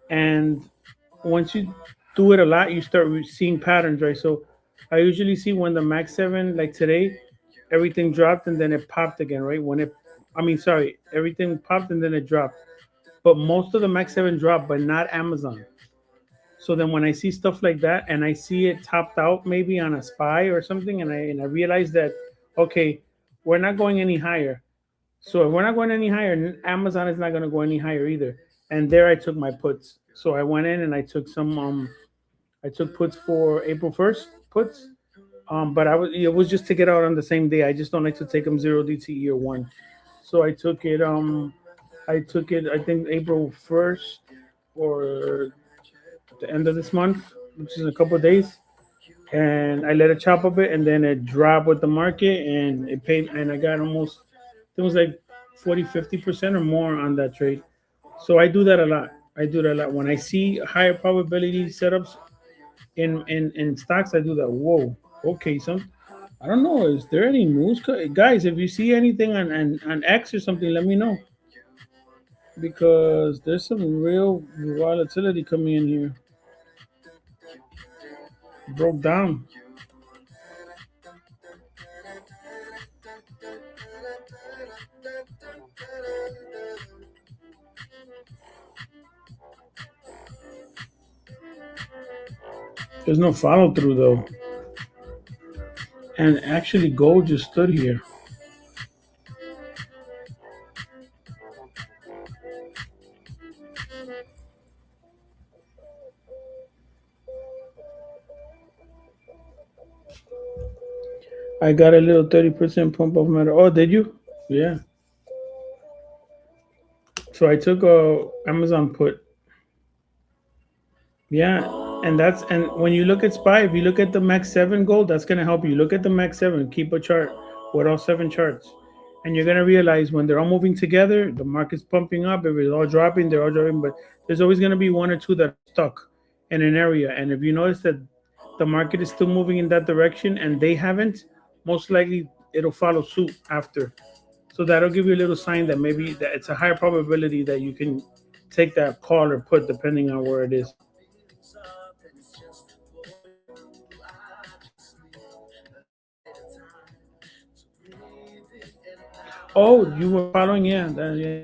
and once you do it a lot, you start seeing patterns, right? So I usually see when the Max 7, like today, everything dropped and then it popped again, right? Sorry, everything popped and then it dropped. But most of the Max 7 dropped, but not Amazon. So then when I see stuff like that and I see it topped out maybe on a SPY or something, and I realize that, okay, we're not going any higher. So if we're not going any higher, Amazon is not going to go any higher either. And there I took my puts. So I went in and I took I took puts for April 1st puts. But it was just to get out on the same day. I just don't like to take them 0 DTE or one. So I took it I think April 1st or the end of this month, which is in a couple of days, and I let it chop a bit, and then it dropped with the market, and it paid, and I got almost, it was like 40-50% or more on that trade. So I do that a lot. I do that a lot when I see higher probability setups in stocks. I do that. Whoa, okay, some. I don't know. Is there any news, guys? If you see anything on X or something, let me know because there's some real volatility coming in here. Broke down. There's no follow through though. And actually, gold just stood here. I got a little 30% pump of metal. Oh, did you? Yeah. So I took a Amazon put. Yeah, and when you look at SPY, if you look at the Max 7 gold, that's gonna help you. Look at the Max 7, keep a chart with all 7 charts. And you're gonna realize when they're all moving together, the market's pumping up. If it's all dropping, they're all dropping, but there's always gonna be one or two that are stuck in an area. And if you notice that the market is still moving in that direction and they haven't, most likely it'll follow suit after. So that'll give you a little sign that maybe that it's a higher probability that you can take that call or put depending on where it is. Oh, you were following? Yeah, yeah.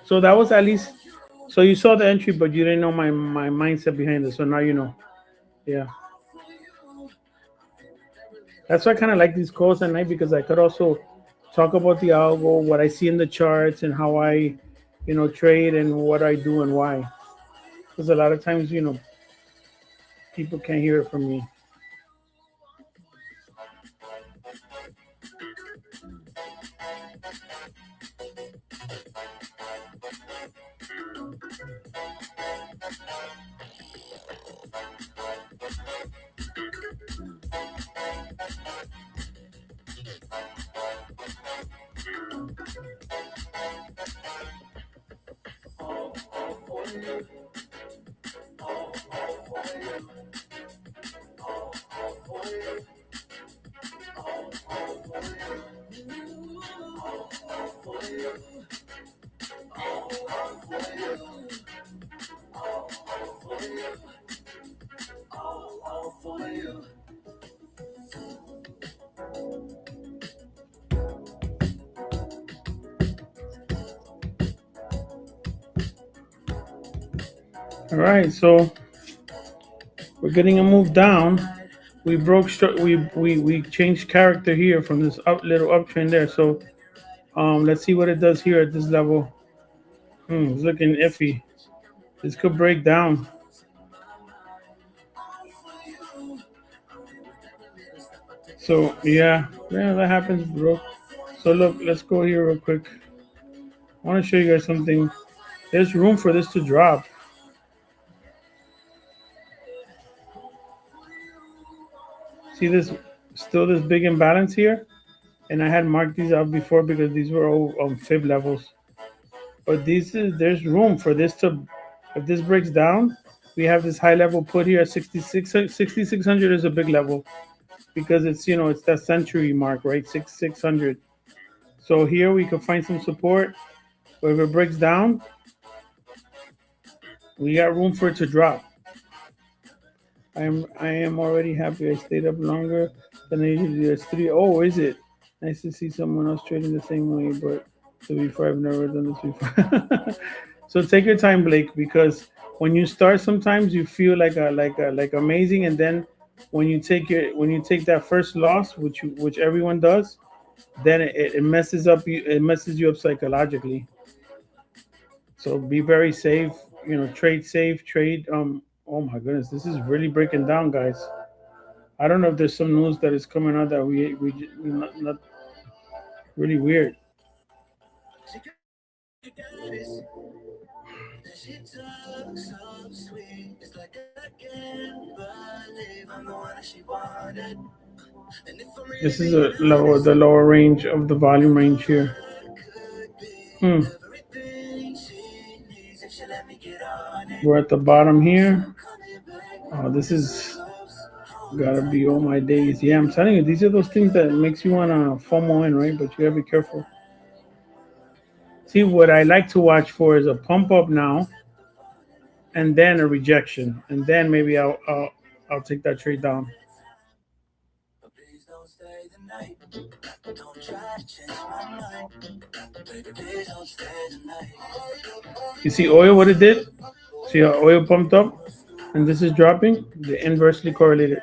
So that was at least. So you saw the entry, but you didn't know my mindset behind it. So now you know. Yeah. That's why I kind of like these calls at night because I could also talk about the algo, what I see in the charts, and how I, trade and what I do and why. Because a lot of times, people can't hear it from me. All right, so we're getting a move down. We broke. We changed character here from this little uptrend there. So let's see what it does here at this level. It's looking iffy. This could break down. So yeah, that happens, bro. So look, let's go here real quick. I want to show you guys something. There's room for this to drop. See this, still this big imbalance here, and I had marked these out before because these were all fib levels. But there's room for this to, if this breaks down, we have this high level put here at 6600 is a big level because it's that century mark, right? 6600. So here we could find some support. But if it breaks down, we got room for it to drop. I am already happy I stayed up longer than I usually do. It's 3. Oh, is it? Nice to see someone else trading the same way, but to be fair, I've never done this before. So take your time, Blake, because when you start, sometimes you feel like amazing, and then when you take that first loss, which everyone does, then it messes you up psychologically. So be very safe. Trade safe. Trade. Oh my goodness, this is really breaking down, guys. I don't know if there's some news that is coming out that we not really weird. This is the lower range of the volume range here. We're at the bottom here. Oh, this is gotta be all my days. Yeah, I'm telling you, these are those things that makes you wanna FOMO in, right? But you gotta be careful. See, what I like to watch for is a pump up now, and then a rejection, and then maybe I'll take that trade down. You see oil, what it did? See how oil pumped up, and this is dropping. They inversely correlated.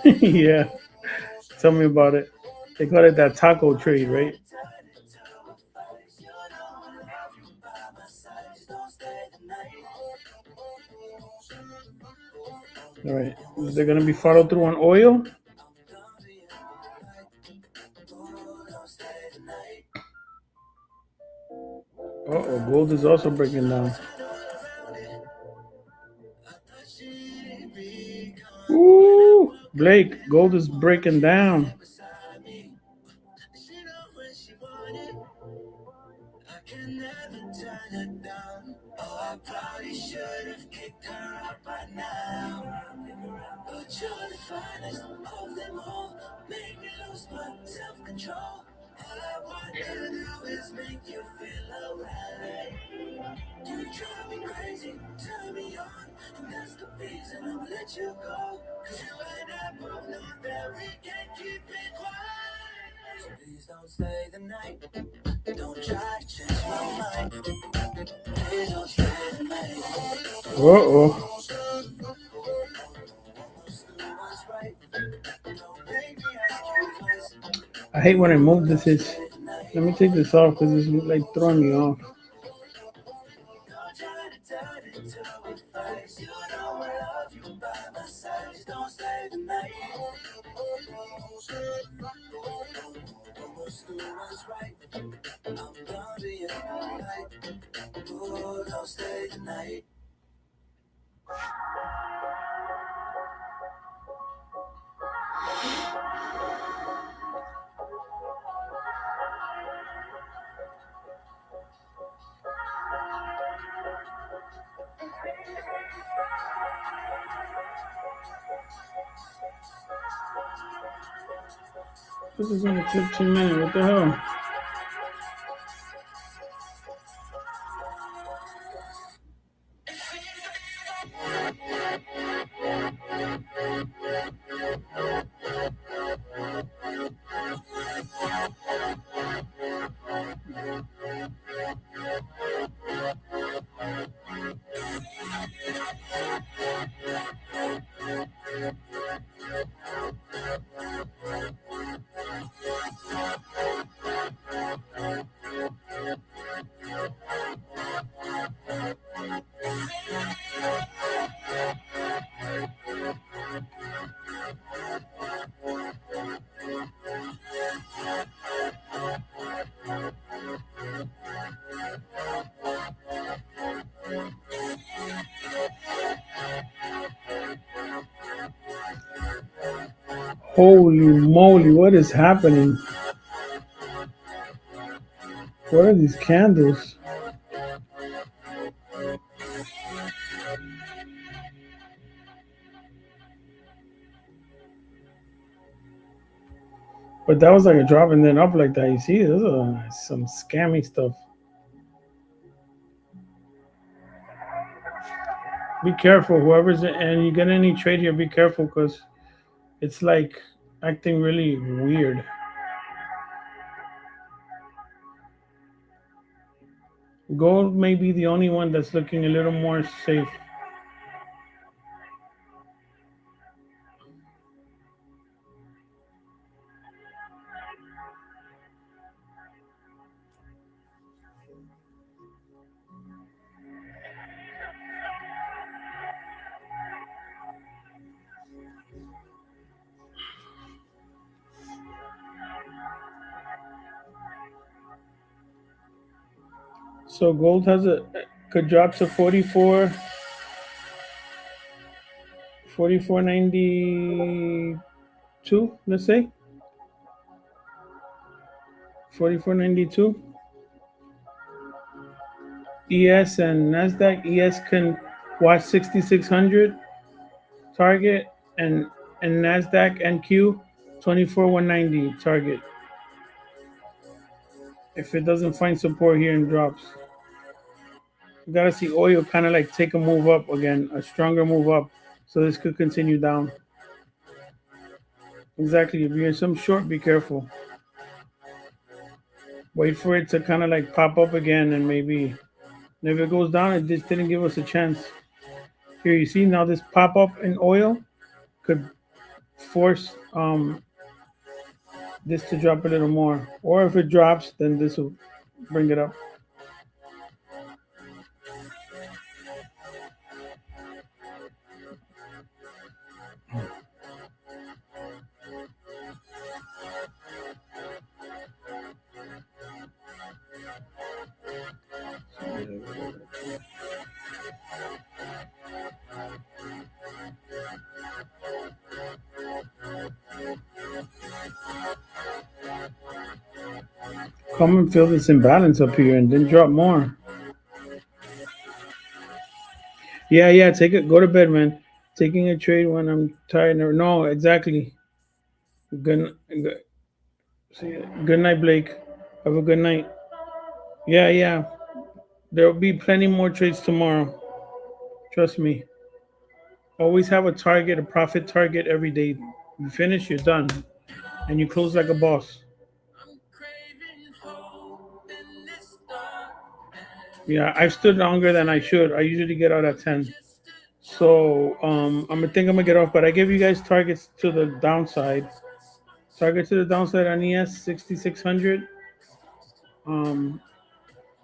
Yeah, tell me about it. They call it that taco trade, right? All right, is there gonna be follow through on oil? Oh, gold is also breaking down. Ooh, Blake, gold is breaking down. Uh-oh. I hate when I move this. Let me take this off because it's like throwing me off. This is only 15 minutes. What the hell? Holy moly, what is happening? What are these candles? But that was like a drop and then up like that. You see, this is some scammy stuff. Be careful, whoever's in, and you get any trade here, be careful because it's like acting really weird. Gold may be the only one that's looking a little more safe. So gold has a could drop to 44.92, let's say 44.92. ES and Nasdaq. ES can watch 6600 target, and Nasdaq NQ 24,190 target. If it doesn't find support here and drops, we gotta see oil kind of like take a move up again, a stronger move up. So this could continue down. Exactly. If you're in some short, be careful. Wait for it to kind of like pop up again, and maybe if it goes down, it just didn't give us a chance. Here you see now this pop up in oil could force this to drop a little more, or if it drops, then this will bring it up. Come and feel this imbalance up here and then drop more. Yeah, take it. Go to bed, man. Taking a trade when I'm tired. No, exactly. Good, good night, Blake. Have a good night. Yeah. There will be plenty more trades tomorrow. Trust me. Always have a target, a profit target every day. You finish, you're done. And you close like a boss. Yeah, I've stood longer than I should. I usually get out at 10. So I'm gonna get off, but I give you guys targets to the downside. Target to the downside on ES 6600.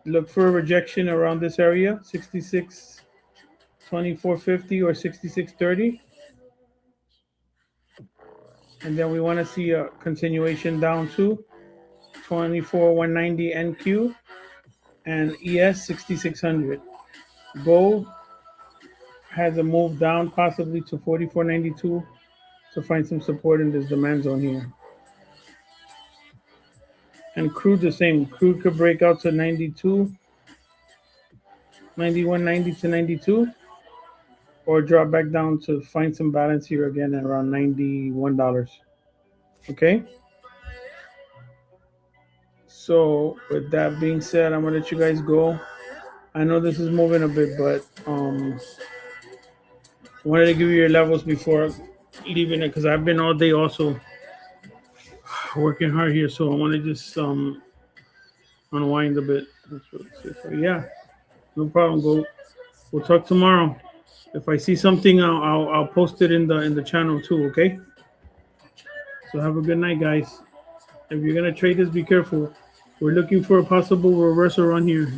Look for a rejection around this area, 66.2450 or 66.30. And then we want to see a continuation down to 24,190 NQ and ES 6600. Gold has a move down possibly to 44.92 to find some support in this demand zone here. And crude the same. Crude could break out to 92, 91.90 to 92, or drop back down to find some balance here again at around $91. Okay? So with that being said, I'm gonna let you guys go. I know this is moving a bit, but I wanted to give you your levels before leaving it because I've been all day also working hard here. So I want to just unwind a bit. Yeah, no problem. Go. We'll talk tomorrow. If I see something, I'll post it in the channel too. Okay. So have a good night, guys. If you're gonna trade this, be careful. We're looking for a possible reversal run here.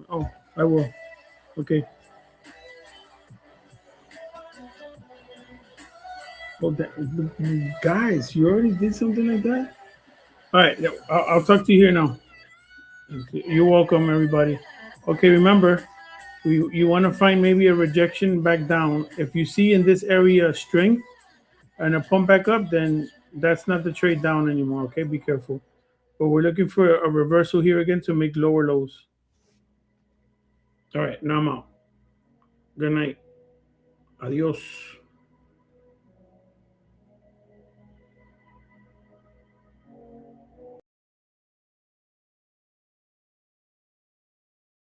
Oh, I will. Okay. Oh, guys, you already did something like that? All right, I'll talk to you here now. You're welcome, everybody. Okay, remember, you want to find maybe a rejection back down. If you see in this area a string, and a pump back up, then that's not the trade down anymore. Okay, be careful. But we're looking for a reversal here again to make lower lows. All right, now I'm out. Good night. Adios.